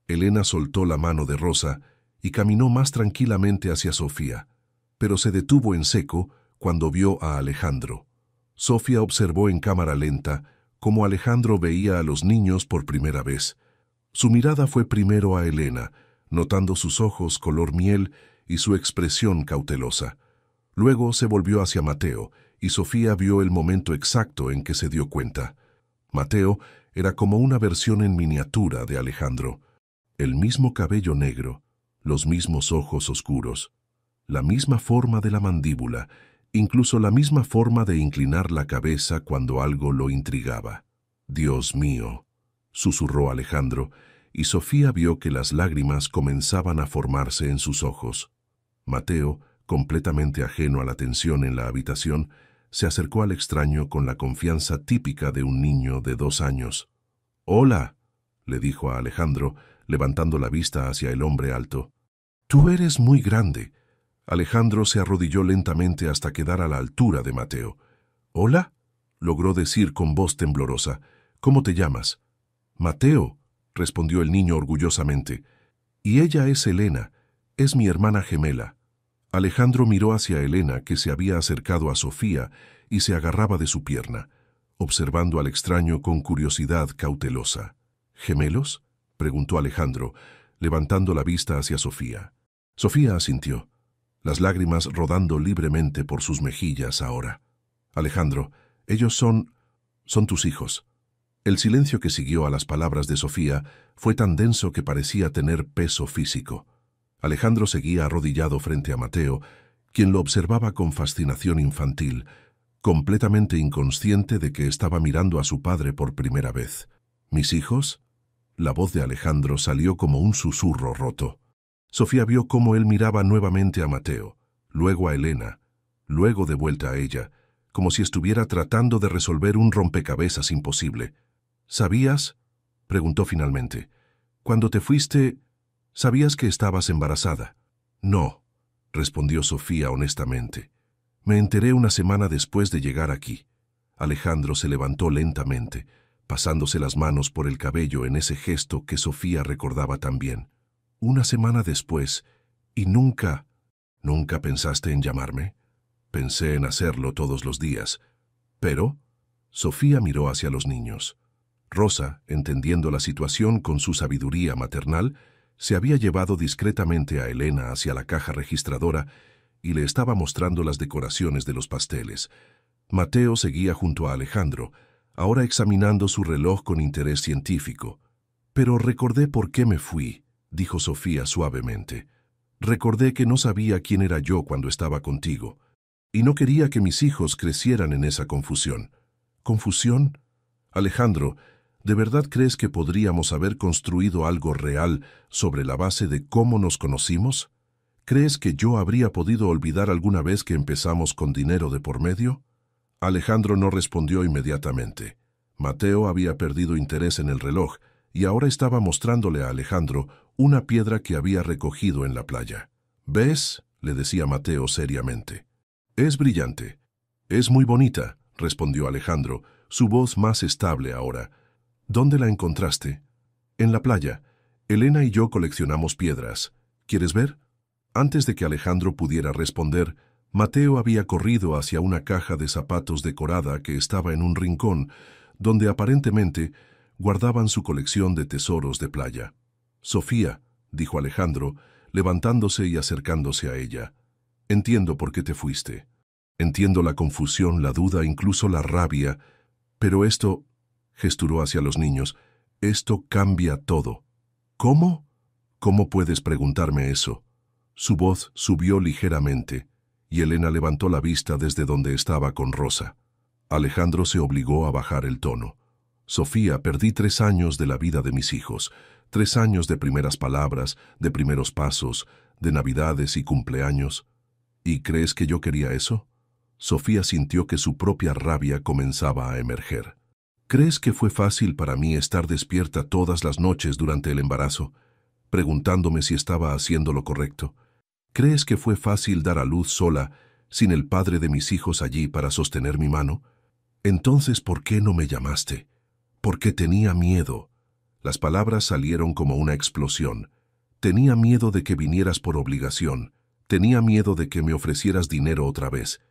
Elena soltó la mano de Rosa y caminó más tranquilamente hacia Sofía, pero se detuvo en seco cuando vio a Alejandro. Sofía observó en cámara lenta cómo Alejandro veía a los niños por primera vez. Su mirada fue primero a Elena, notando sus ojos color miel y su expresión cautelosa. Luego se volvió hacia Mateo, y Sofía vio el momento exacto en que se dio cuenta. Mateo era como una versión en miniatura de Alejandro. El mismo cabello negro, los mismos ojos oscuros, la misma forma de la mandíbula, incluso la misma forma de inclinar la cabeza cuando algo lo intrigaba. «Dios mío», susurró Alejandro, y Sofía vio que las lágrimas comenzaban a formarse en sus ojos. Mateo, completamente ajeno a la tensión en la habitación, se acercó al extraño con la confianza típica de un niño de 2 años. «Hola», le dijo a Alejandro, levantando la vista hacia el hombre alto. «Tú eres muy grande». Alejandro se arrodilló lentamente hasta quedar a la altura de Mateo. «¿Hola?», logró decir con voz temblorosa. «¿Cómo te llamas?» «Mateo», respondió el niño orgullosamente. «Y ella es Elena, es mi hermana gemela». Alejandro miró hacia Elena, que se había acercado a Sofía y se agarraba de su pierna, observando al extraño con curiosidad cautelosa. «¿Gemelos?», preguntó Alejandro, levantando la vista hacia Sofía. Sofía asintió, las lágrimas rodando libremente por sus mejillas ahora. «Alejandro, ellos son tus hijos». El silencio que siguió a las palabras de Sofía fue tan denso que parecía tener peso físico. Alejandro seguía arrodillado frente a Mateo, quien lo observaba con fascinación infantil, completamente inconsciente de que estaba mirando a su padre por primera vez. «¿Mis hijos?». La voz de Alejandro salió como un susurro roto. Sofía vio cómo él miraba nuevamente a Mateo, luego a Elena, luego de vuelta a ella, como si estuviera tratando de resolver un rompecabezas imposible. ¿Sabías? Preguntó finalmente. Cuando te fuiste, ¿sabías que estabas embarazada? No, respondió Sofía honestamente. Me enteré una semana después de llegar aquí. Alejandro se levantó lentamente, pasándose las manos por el cabello en ese gesto que Sofía recordaba tan bien. Una semana después, y nunca pensaste en llamarme. Pensé en hacerlo todos los días. Pero, Sofía miró hacia los niños. Rosa, entendiendo la situación con su sabiduría maternal, se había llevado discretamente a Elena hacia la caja registradora y le estaba mostrando las decoraciones de los pasteles. Mateo seguía junto a Alejandro, ahora examinando su reloj con interés científico. Pero recordé por qué me fui, dijo Sofía suavemente. Recordé que no sabía quién era yo cuando estaba contigo, y no quería que mis hijos crecieran en esa confusión. ¿Confusión? Alejandro, ¿de verdad crees que podríamos haber construido algo real sobre la base de cómo nos conocimos? ¿Crees que yo habría podido olvidar alguna vez que empezamos con dinero de por medio? Alejandro no respondió inmediatamente. Mateo había perdido interés en el reloj y ahora estaba mostrándole a Alejandro una piedra que había recogido en la playa. ¿Ves?, le decía Mateo seriamente. Es brillante. Es muy bonita, respondió Alejandro, su voz más estable ahora. ¿Dónde la encontraste? En la playa. Elena y yo coleccionamos piedras. ¿Quieres ver? Antes de que Alejandro pudiera responder, Mateo había corrido hacia una caja de zapatos decorada que estaba en un rincón, donde aparentemente guardaban su colección de tesoros de playa. Sofía, dijo Alejandro, levantándose y acercándose a ella. Entiendo por qué te fuiste. Entiendo la confusión, la duda, incluso la rabia, pero esto, gesturó hacia los niños, esto cambia todo. ¿Cómo? ¿Cómo puedes preguntarme eso? Su voz subió ligeramente, y Elena levantó la vista desde donde estaba con Rosa. Alejandro se obligó a bajar el tono. Sofía, perdí 3 años de la vida de mis hijos, 3 años de primeras palabras, de primeros pasos, de navidades y cumpleaños. ¿Y crees que yo quería eso? Sofía sintió que su propia rabia comenzaba a emerger. ¿Crees que fue fácil para mí estar despierta todas las noches durante el embarazo, preguntándome si estaba haciendo lo correcto? ¿Crees que fue fácil dar a luz sola, sin el padre de mis hijos allí para sostener mi mano? Entonces, ¿por qué no me llamaste? Porque tenía miedo. Las palabras salieron como una explosión. Tenía miedo de que vinieras por obligación. Tenía miedo de que me ofrecieras dinero otra vez.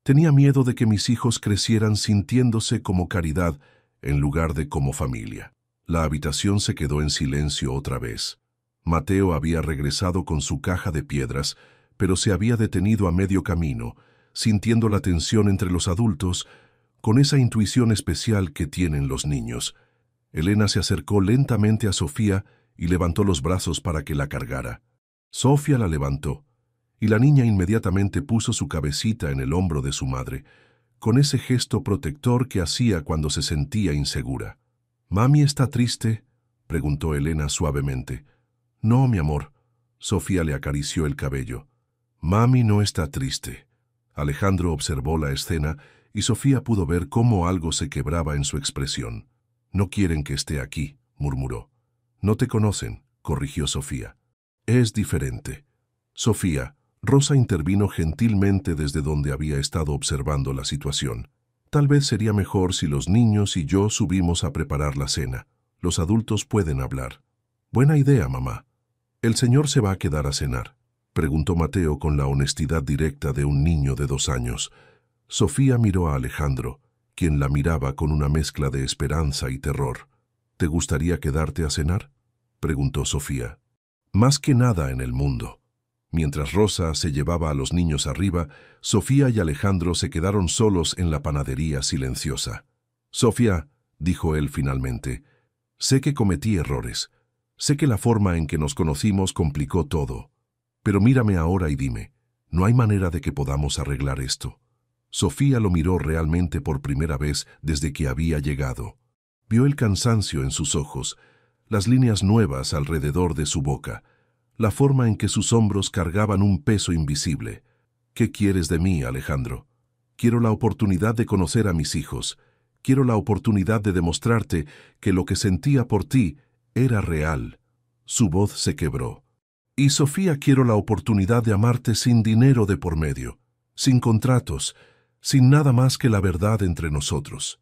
Tenía miedo de que mis hijos crecieran sintiéndose como caridad en lugar de como familia. La habitación se quedó en silencio otra vez. Mateo había regresado con su caja de piedras, pero se había detenido a medio camino, sintiendo la tensión entre los adultos, con esa intuición especial que tienen los niños. Elena se acercó lentamente a Sofía y levantó los brazos para que la cargara. Sofía la levantó, y la niña inmediatamente puso su cabecita en el hombro de su madre, con ese gesto protector que hacía cuando se sentía insegura. «¿Mami está triste?», preguntó Elena suavemente. «No, mi amor». Sofía le acarició el cabello. «Mami no está triste». Alejandro observó la escena y Sofía pudo ver cómo algo se quebraba en su expresión. «No quieren que esté aquí», murmuró. «No te conocen», corrigió Sofía. «Es diferente». «Sofía», Rosa intervino gentilmente desde donde había estado observando la situación. «Tal vez sería mejor si los niños y yo subimos a preparar la cena. Los adultos pueden hablar». «Buena idea, mamá». «¿El señor se va a quedar a cenar?», preguntó Mateo con la honestidad directa de un niño de 2 años. Sofía miró a Alejandro, quien la miraba con una mezcla de esperanza y terror. «¿Te gustaría quedarte a cenar?», preguntó Sofía. «Más que nada en el mundo». Mientras Rosa se llevaba a los niños arriba, Sofía y Alejandro se quedaron solos en la panadería silenciosa. «Sofía», dijo él finalmente, «sé que cometí errores. Sé que la forma en que nos conocimos complicó todo. Pero mírame ahora y dime, ¿no hay manera de que podamos arreglar esto?». Sofía lo miró realmente por primera vez desde que había llegado. Vio el cansancio en sus ojos, las líneas nuevas alrededor de su boca, la forma en que sus hombros cargaban un peso invisible. ¿Qué quieres de mí, Alejandro? Quiero la oportunidad de conocer a mis hijos. Quiero la oportunidad de demostrarte que lo que sentía por ti era real. Su voz se quebró. Y Sofía, quiero la oportunidad de amarte sin dinero de por medio, sin contratos, sin nada más que la verdad entre nosotros.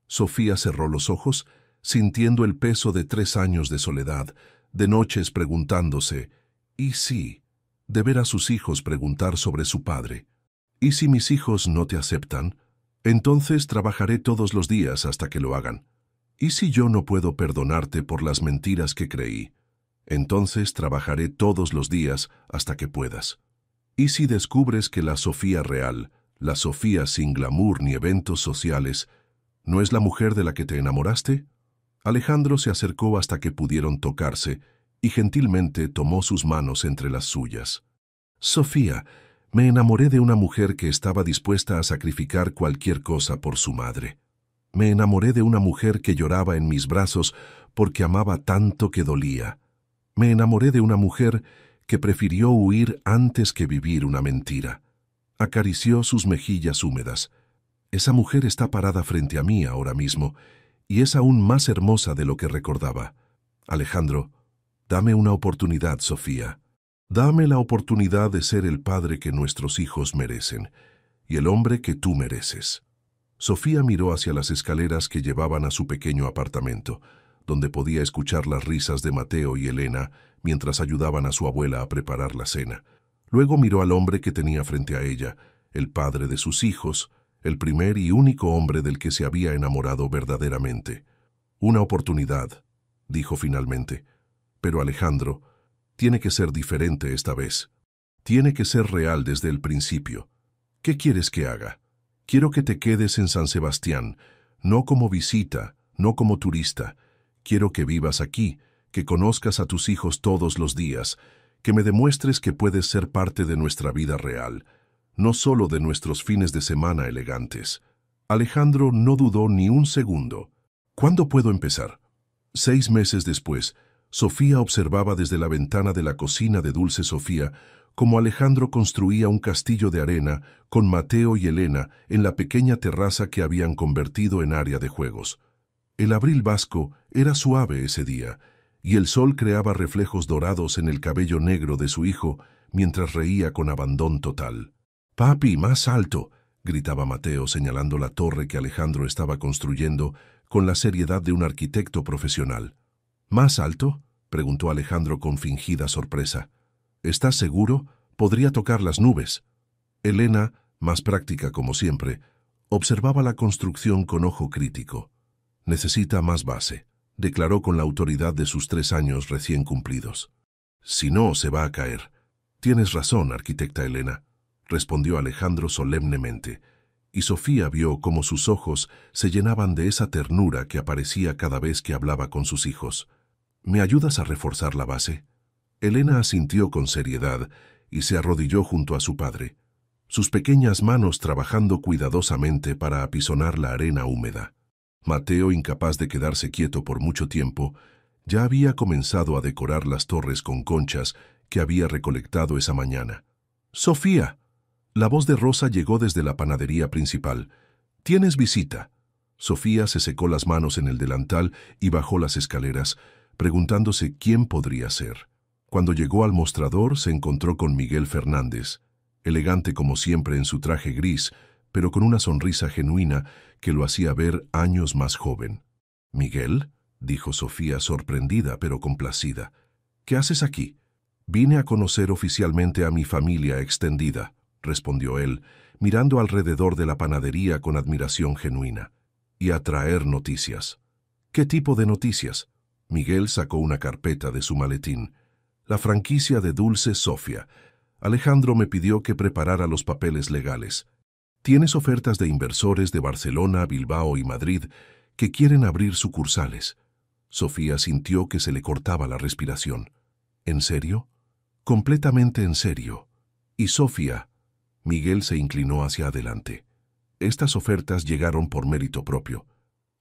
Sofía cerró los ojos, sintiendo el peso de 3 años de soledad, de noches preguntándose, ¿y si? De ver a sus hijos preguntar sobre su padre. ¿Y si mis hijos no te aceptan? Entonces trabajaré todos los días hasta que lo hagan. ¿Y si yo no puedo perdonarte por las mentiras que creí? Entonces trabajaré todos los días hasta que puedas. ¿Y si descubres que la Sofía real, la Sofía sin glamour ni eventos sociales, no es la mujer de la que te enamoraste? Alejandro se acercó hasta que pudieron tocarse y gentilmente tomó sus manos entre las suyas. Sofía, me enamoré de una mujer que estaba dispuesta a sacrificar cualquier cosa por su madre. Me enamoré de una mujer que lloraba en mis brazos porque amaba tanto que dolía. Me enamoré de una mujer que prefirió huir antes que vivir una mentira. Acarició sus mejillas húmedas. Esa mujer está parada frente a mí ahora mismo y es aún más hermosa de lo que recordaba. Alejandro, dame una oportunidad, Sofía. Dame la oportunidad de ser el padre que nuestros hijos merecen y el hombre que tú mereces. Sofía miró hacia las escaleras que llevaban a su pequeño apartamento, donde podía escuchar las risas de Mateo y Elena mientras ayudaban a su abuela a preparar la cena. Luego miró al hombre que tenía frente a ella, el padre de sus hijos, el primer y único hombre del que se había enamorado verdaderamente. Una oportunidad, dijo finalmente. Pero Alejandro, tiene que ser diferente esta vez. Tiene que ser real desde el principio. ¿Qué quieres que haga? Quiero que te quedes en San Sebastián, no como visita, no como turista. Quiero que vivas aquí, que conozcas a tus hijos todos los días, que me demuestres que puedes ser parte de nuestra vida real, no solo de nuestros fines de semana elegantes. Alejandro no dudó ni un segundo. ¿Cuándo puedo empezar? 6 meses después, Sofía observaba desde la ventana de la cocina de Dulce Sofía cómo Alejandro construía un castillo de arena con Mateo y Elena en la pequeña terraza que habían convertido en área de juegos. El abril vasco era suave ese día, y el sol creaba reflejos dorados en el cabello negro de su hijo mientras reía con abandón total. «Papi, más alto», gritaba Mateo señalando la torre que Alejandro estaba construyendo con la seriedad de un arquitecto profesional. «¿Más alto?», preguntó Alejandro con fingida sorpresa. «¿Estás seguro? Podría tocar las nubes». Elena, más práctica como siempre, observaba la construcción con ojo crítico. «Necesita más base», declaró con la autoridad de sus 3 años recién cumplidos. «Si no, se va a caer». «Tienes razón, arquitecta Elena», respondió Alejandro solemnemente, y Sofía vio cómo sus ojos se llenaban de esa ternura que aparecía cada vez que hablaba con sus hijos. «¿Me ayudas a reforzar la base?». Elena asintió con seriedad y se arrodilló junto a su padre, sus pequeñas manos trabajando cuidadosamente para apisonar la arena húmeda. Mateo, incapaz de quedarse quieto por mucho tiempo, ya había comenzado a decorar las torres con conchas que había recolectado esa mañana. «Sofía», la voz de Rosa llegó desde la panadería principal. «Tienes visita». Sofía se secó las manos en el delantal y bajó las escaleras, preguntándose quién podría ser. Cuando llegó al mostrador se encontró con Miguel Fernández, elegante como siempre en su traje gris, pero con una sonrisa genuina que lo hacía ver años más joven. «¿Miguel?», dijo Sofía sorprendida pero complacida. «¿Qué haces aquí?». «Vine a conocer oficialmente a mi familia extendida», respondió él, mirando alrededor de la panadería con admiración genuina. «Y a traer noticias». «¿Qué tipo de noticias?». Miguel sacó una carpeta de su maletín. «La franquicia de Dulce Sofía. Alejandro me pidió que preparara los papeles legales. Tienes ofertas de inversores de Barcelona, Bilbao y Madrid que quieren abrir sucursales». Sofía sintió que se le cortaba la respiración. «¿En serio?». «Completamente en serio». «¿Y Sofía?». Miguel se inclinó hacia adelante. «Estas ofertas llegaron por mérito propio.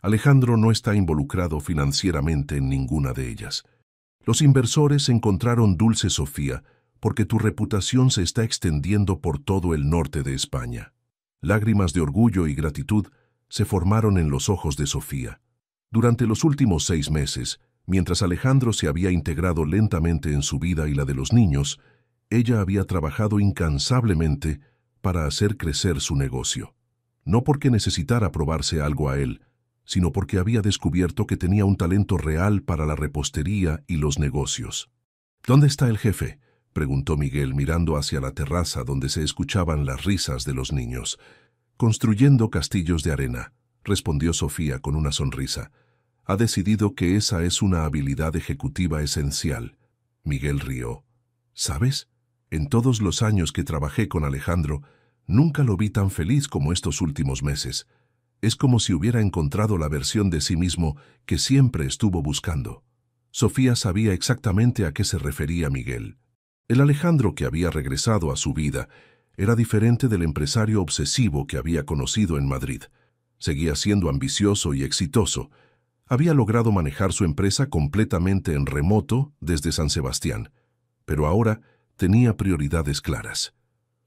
Alejandro no está involucrado financieramente en ninguna de ellas. Los inversores encontraron Dulce Sofía porque tu reputación se está extendiendo por todo el norte de España. Lágrimas de orgullo y gratitud se formaron en los ojos de Sofía. Durante los últimos 6 meses, mientras Alejandro se había integrado lentamente en su vida y la de los niños, ella había trabajado incansablemente para hacer crecer su negocio. No porque necesitara probarse algo a él, sino porque había descubierto que tenía un talento real para la repostería y los negocios. ¿Dónde está el jefe?, preguntó Miguel mirando hacia la terraza donde se escuchaban las risas de los niños. Construyendo castillos de arena, respondió Sofía con una sonrisa. Ha decidido que esa es una habilidad ejecutiva esencial. Miguel rió. ¿Sabes? En todos los años que trabajé con Alejandro, nunca lo vi tan feliz como estos últimos meses. Es como si hubiera encontrado la versión de sí mismo que siempre estuvo buscando. Sofía sabía exactamente a qué se refería Miguel. El Alejandro que había regresado a su vida era diferente del empresario obsesivo que había conocido en Madrid. Seguía siendo ambicioso y exitoso. Había logrado manejar su empresa completamente en remoto desde San Sebastián, pero ahora tenía prioridades claras.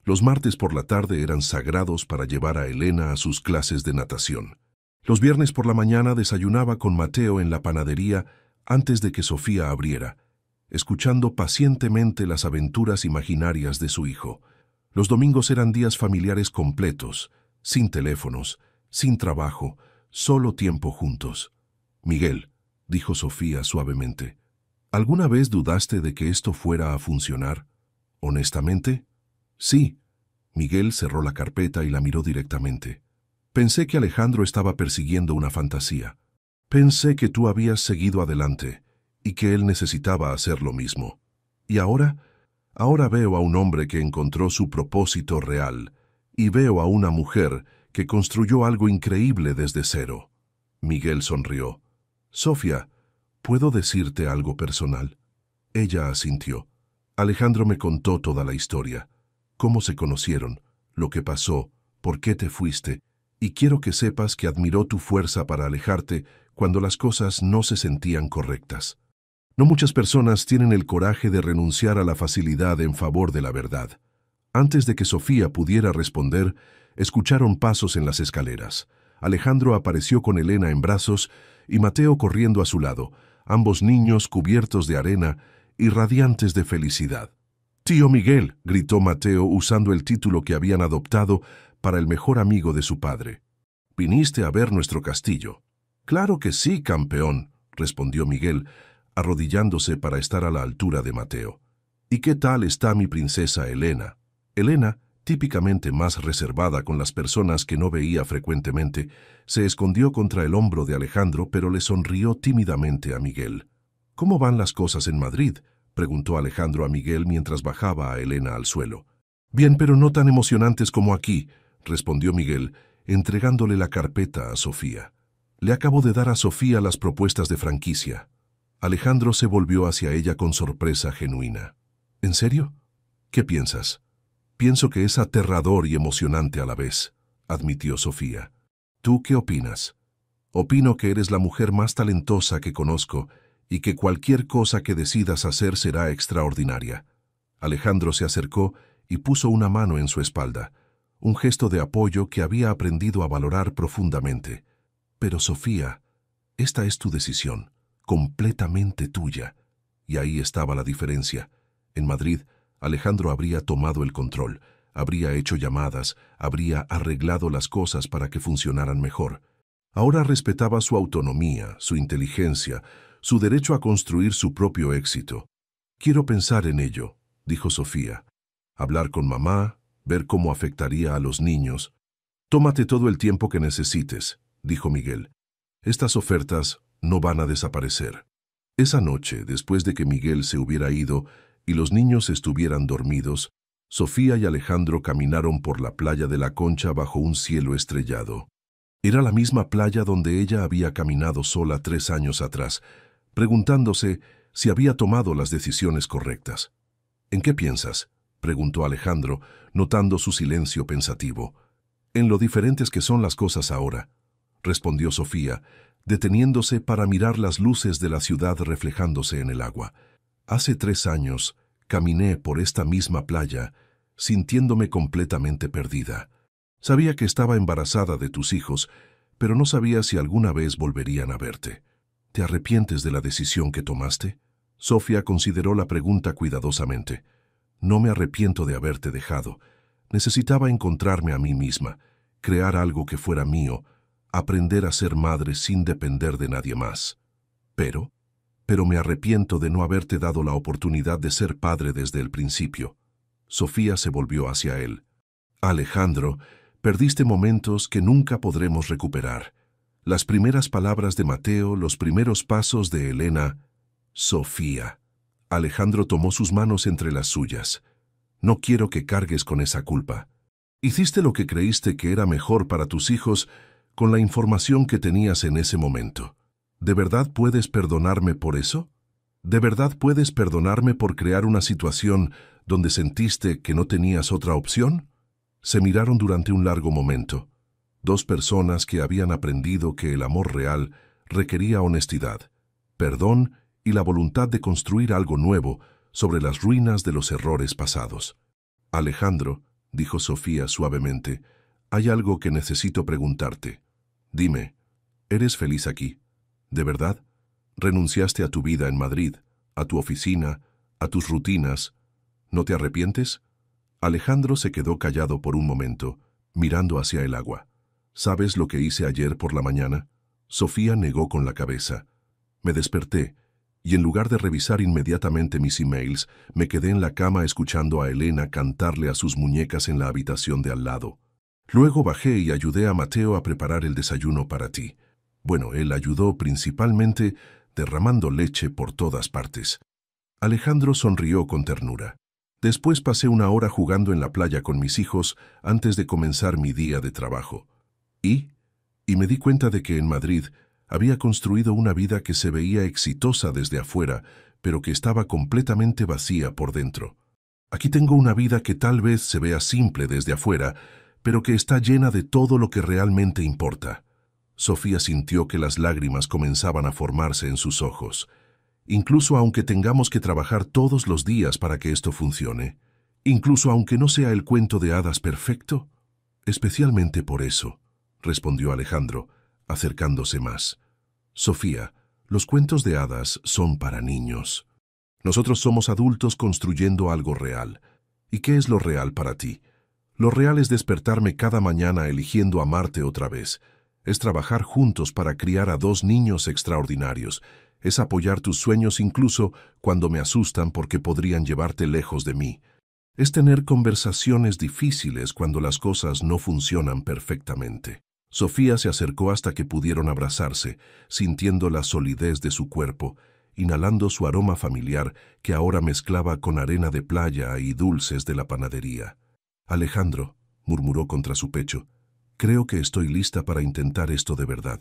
Los martes por la tarde eran sagrados para llevar a Elena a sus clases de natación. Los viernes por la mañana desayunaba con Mateo en la panadería antes de que Sofía abriera, escuchando pacientemente las aventuras imaginarias de su hijo. Los domingos eran días familiares completos, sin teléfonos, sin trabajo, solo tiempo juntos. Miguel, dijo Sofía suavemente, ¿alguna vez dudaste de que esto fuera a funcionar? ¿Honestamente? Sí. Miguel cerró la carpeta y la miró directamente. Pensé que Alejandro estaba persiguiendo una fantasía. Pensé que tú habías seguido adelante y que él necesitaba hacer lo mismo. ¿Y ahora? Ahora veo a un hombre que encontró su propósito real y veo a una mujer que construyó algo increíble desde cero. Miguel sonrió. Sofía, ¿puedo decirte algo personal? Ella asintió. Alejandro me contó toda la historia. Cómo se conocieron, lo que pasó, por qué te fuiste, y quiero que sepas que admiró tu fuerza para alejarte cuando las cosas no se sentían correctas. No muchas personas tienen el coraje de renunciar a la facilidad en favor de la verdad. Antes de que Sofía pudiera responder, escucharon pasos en las escaleras. Alejandro apareció con Elena en brazos y Mateo corriendo a su lado, ambos niños cubiertos de arena y radiantes de felicidad. «Tío Miguel», gritó Mateo usando el título que habían adoptado para el mejor amigo de su padre. «¿Viniste a ver nuestro castillo?» «Claro que sí, campeón», respondió Miguel, arrodillándose para estar a la altura de Mateo. «¿Y qué tal está mi princesa Elena?» Elena, típicamente más reservada con las personas que no veía frecuentemente, se escondió contra el hombro de Alejandro, pero le sonrió tímidamente a Miguel. «¿Cómo van las cosas en Madrid?», preguntó Alejandro a Miguel mientras bajaba a Elena al suelo. «Bien, pero no tan emocionantes como aquí», respondió Miguel, entregándole la carpeta a Sofía. «Le acabo de dar a Sofía las propuestas de franquicia». Alejandro se volvió hacia ella con sorpresa genuina. «¿En serio? ¿Qué piensas?» «Pienso que es aterrador y emocionante a la vez», admitió Sofía. «¿Tú qué opinas?» «Opino que eres la mujer más talentosa que conozco y que cualquier cosa que decidas hacer será extraordinaria». Alejandro se acercó y puso una mano en su espalda, un gesto de apoyo que había aprendido a valorar profundamente. «Pero Sofía, esta es tu decisión, completamente tuya». Y ahí estaba la diferencia. En Madrid, Alejandro habría tomado el control, habría hecho llamadas, habría arreglado las cosas para que funcionaran mejor. Ahora respetaba su autonomía, su inteligencia, su derecho a construir su propio éxito. «Quiero pensar en ello», dijo Sofía. «Hablar con mamá, ver cómo afectaría a los niños». «Tómate todo el tiempo que necesites», dijo Miguel. «Estas ofertas no van a desaparecer». Esa noche, después de que Miguel se hubiera ido y los niños estuvieran dormidos, Sofía y Alejandro caminaron por la playa de la Concha bajo un cielo estrellado. Era la misma playa donde ella había caminado sola 3 años atrás, preguntándose si había tomado las decisiones correctas. «¿En qué piensas?», preguntó Alejandro, notando su silencio pensativo. «En lo diferentes que son las cosas ahora», respondió Sofía, deteniéndose para mirar las luces de la ciudad reflejándose en el agua. Hace 3 años caminé por esta misma playa, sintiéndome completamente perdida. Sabía que estaba embarazada de tus hijos, pero no sabía si alguna vez volverían a verte. ¿Te arrepientes de la decisión que tomaste? Sofía consideró la pregunta cuidadosamente. No me arrepiento de haberte dejado. Necesitaba encontrarme a mí misma, crear algo que fuera mío, aprender a ser madre sin depender de nadie más. Pero me arrepiento de no haberte dado la oportunidad de ser padre desde el principio. Sofía se volvió hacia él. Alejandro, perdiste momentos que nunca podremos recuperar. Las primeras palabras de Mateo, los primeros pasos de Elena. Sofía. Alejandro tomó sus manos entre las suyas. No quiero que cargues con esa culpa. Hiciste lo que creíste que era mejor para tus hijos con la información que tenías en ese momento. ¿De verdad puedes perdonarme por eso? ¿De verdad puedes perdonarme por crear una situación donde sentiste que no tenías otra opción? Se miraron durante un largo momento. Dos personas que habían aprendido que el amor real requería honestidad, perdón y la voluntad de construir algo nuevo sobre las ruinas de los errores pasados. Alejandro, dijo Sofía suavemente, hay algo que necesito preguntarte. Dime, ¿eres feliz aquí? ¿De verdad? ¿Renunciaste a tu vida en Madrid, a tu oficina, a tus rutinas? ¿No te arrepientes? Alejandro se quedó callado por un momento, mirando hacia el agua. ¿Sabes lo que hice ayer por la mañana? Sofía negó con la cabeza. Me desperté, y en lugar de revisar inmediatamente mis emails, me quedé en la cama escuchando a Elena cantarle a sus muñecas en la habitación de al lado. Luego bajé y ayudé a Mateo a preparar el desayuno para ti. Bueno, él ayudó principalmente derramando leche por todas partes. Alejandro sonrió con ternura. Después pasé una hora jugando en la playa con mis hijos antes de comenzar mi día de trabajo. Y me di cuenta de que en Madrid había construido una vida que se veía exitosa desde afuera, pero que estaba completamente vacía por dentro. Aquí tengo una vida que tal vez se vea simple desde afuera, pero que está llena de todo lo que realmente importa. Sofía sintió que las lágrimas comenzaban a formarse en sus ojos. Incluso aunque tengamos que trabajar todos los días para que esto funcione, incluso aunque no sea el cuento de hadas perfecto, especialmente por eso, respondió Alejandro, acercándose más. Sofía, los cuentos de hadas son para niños. Nosotros somos adultos construyendo algo real. ¿Y qué es lo real para ti? Lo real es despertarme cada mañana eligiendo amarte otra vez. Es trabajar juntos para criar a 2 niños extraordinarios. Es apoyar tus sueños incluso cuando me asustan porque podrían llevarte lejos de mí. Es tener conversaciones difíciles cuando las cosas no funcionan perfectamente. Sofía se acercó hasta que pudieron abrazarse, sintiendo la solidez de su cuerpo, inhalando su aroma familiar que ahora mezclaba con arena de playa y dulces de la panadería. Alejandro, murmuró contra su pecho, creo que estoy lista para intentar esto de verdad.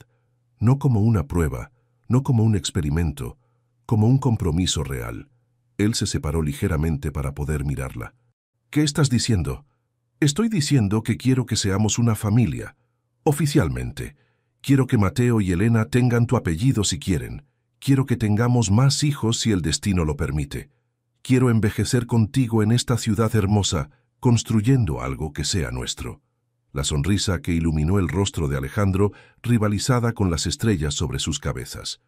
No como una prueba, no como un experimento, como un compromiso real. Él se separó ligeramente para poder mirarla. ¿Qué estás diciendo? Estoy diciendo que quiero que seamos una familia. Oficialmente. Quiero que Mateo y Elena tengan tu apellido si quieren. Quiero que tengamos más hijos si el destino lo permite. Quiero envejecer contigo en esta ciudad hermosa, construyendo algo que sea nuestro. La sonrisa que iluminó el rostro de Alejandro rivalizada con las estrellas sobre sus cabezas.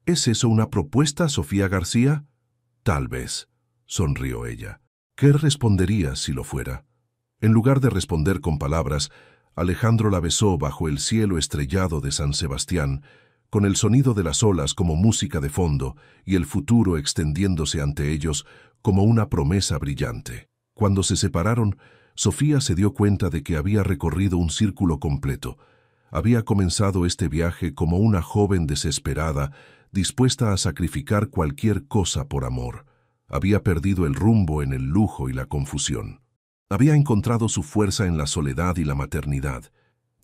¿Es eso una propuesta, Sofía García? Tal vez, sonrió ella. ¿Qué responderías si lo fuera? En lugar de responder con palabras, Alejandro la besó bajo el cielo estrellado de San Sebastián, con el sonido de las olas como música de fondo y el futuro extendiéndose ante ellos como una promesa brillante. Cuando se separaron, Sofía se dio cuenta de que había recorrido un círculo completo. Había comenzado este viaje como una joven desesperada, dispuesta a sacrificar cualquier cosa por amor. Había perdido el rumbo en el lujo y la confusión. Había encontrado su fuerza en la soledad y la maternidad,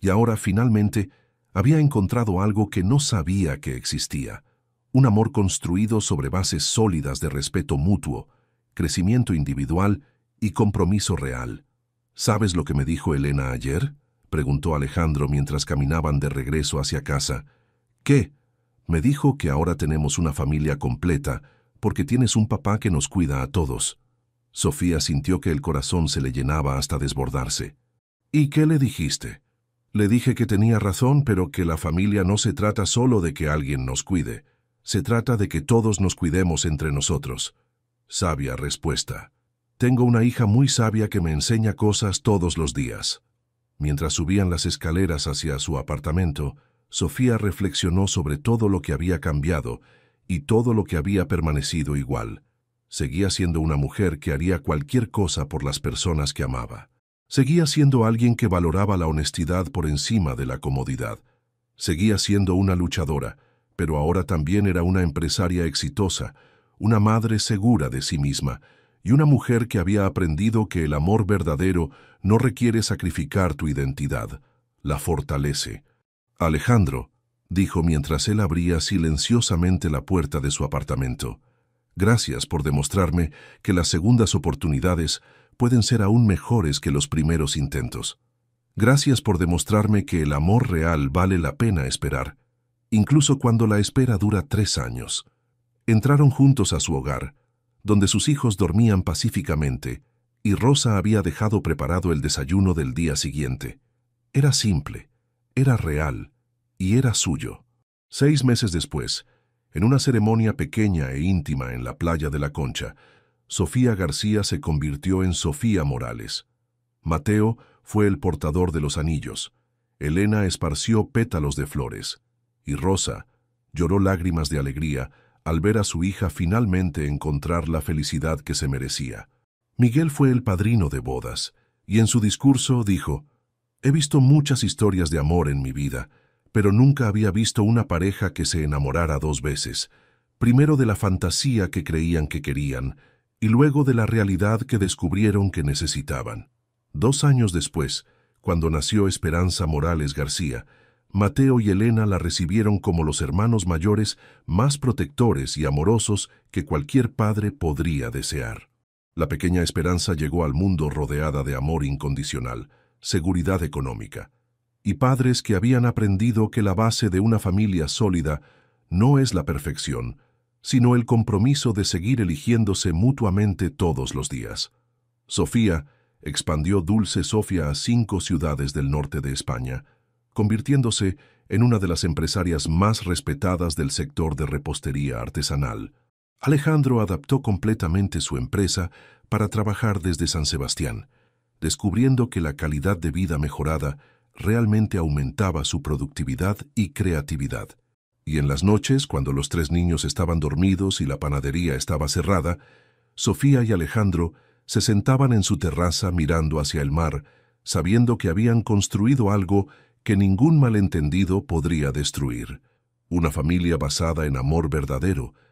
y ahora finalmente había encontrado algo que no sabía que existía, un amor construido sobre bases sólidas de respeto mutuo, crecimiento individual y compromiso real. ¿Sabes lo que me dijo Elena ayer?, preguntó Alejandro mientras caminaban de regreso hacia casa. ¿Qué? Me dijo que ahora tenemos una familia completa, porque tienes un papá que nos cuida a todos». Sofía sintió que el corazón se le llenaba hasta desbordarse. «¿Y qué le dijiste?» «Le dije que tenía razón, pero que la familia no se trata solo de que alguien nos cuide. Se trata de que todos nos cuidemos entre nosotros». Sabia respuesta. «Tengo una hija muy sabia que me enseña cosas todos los días». Mientras subían las escaleras hacia su apartamento, Sofía reflexionó sobre todo lo que había cambiado y todo lo que había permanecido igual. Seguía siendo una mujer que haría cualquier cosa por las personas que amaba. Seguía siendo alguien que valoraba la honestidad por encima de la comodidad. Seguía siendo una luchadora, pero ahora también era una empresaria exitosa, una madre segura de sí misma y una mujer que había aprendido que el amor verdadero no requiere sacrificar tu identidad, la fortalece. «Alejandro», dijo mientras él abría silenciosamente la puerta de su apartamento, «gracias por demostrarme que las segundas oportunidades pueden ser aún mejores que los primeros intentos. Gracias por demostrarme que el amor real vale la pena esperar, incluso cuando la espera dura 3 años». Entraron juntos a su hogar, donde sus hijos dormían pacíficamente, y Rosa había dejado preparado el desayuno del día siguiente. Era simple, era real, y era suyo. 6 meses después, en una ceremonia pequeña e íntima en la playa de la Concha, Sofía García se convirtió en Sofía Morales. Mateo fue el portador de los anillos, Elena esparció pétalos de flores, y Rosa lloró lágrimas de alegría al ver a su hija finalmente encontrar la felicidad que se merecía. Miguel fue el padrino de bodas, y en su discurso dijo: «He visto muchas historias de amor en mi vida, pero nunca había visto una pareja que se enamorara 2 veces, primero de la fantasía que creían que querían, y luego de la realidad que descubrieron que necesitaban». 2 años después, cuando nació Esperanza Morales García, Mateo y Elena la recibieron como los hermanos mayores más protectores y amorosos que cualquier padre podría desear. La pequeña Esperanza llegó al mundo rodeada de amor incondicional, seguridad económica, y padres que habían aprendido que la base de una familia sólida no es la perfección, sino el compromiso de seguir eligiéndose mutuamente todos los días. Sofía expandió Dulce Sofía a 5 ciudades del norte de España, convirtiéndose en una de las empresarias más respetadas del sector de repostería artesanal. Alejandro adaptó completamente su empresa para trabajar desde San Sebastián, descubriendo que la calidad de vida mejorada realmente aumentaba su productividad y creatividad. Y en las noches, cuando los 3 niños estaban dormidos y la panadería estaba cerrada, Sofía y Alejandro se sentaban en su terraza mirando hacia el mar, sabiendo que habían construido algo que ningún malentendido podría destruir. Una familia basada en amor verdadero,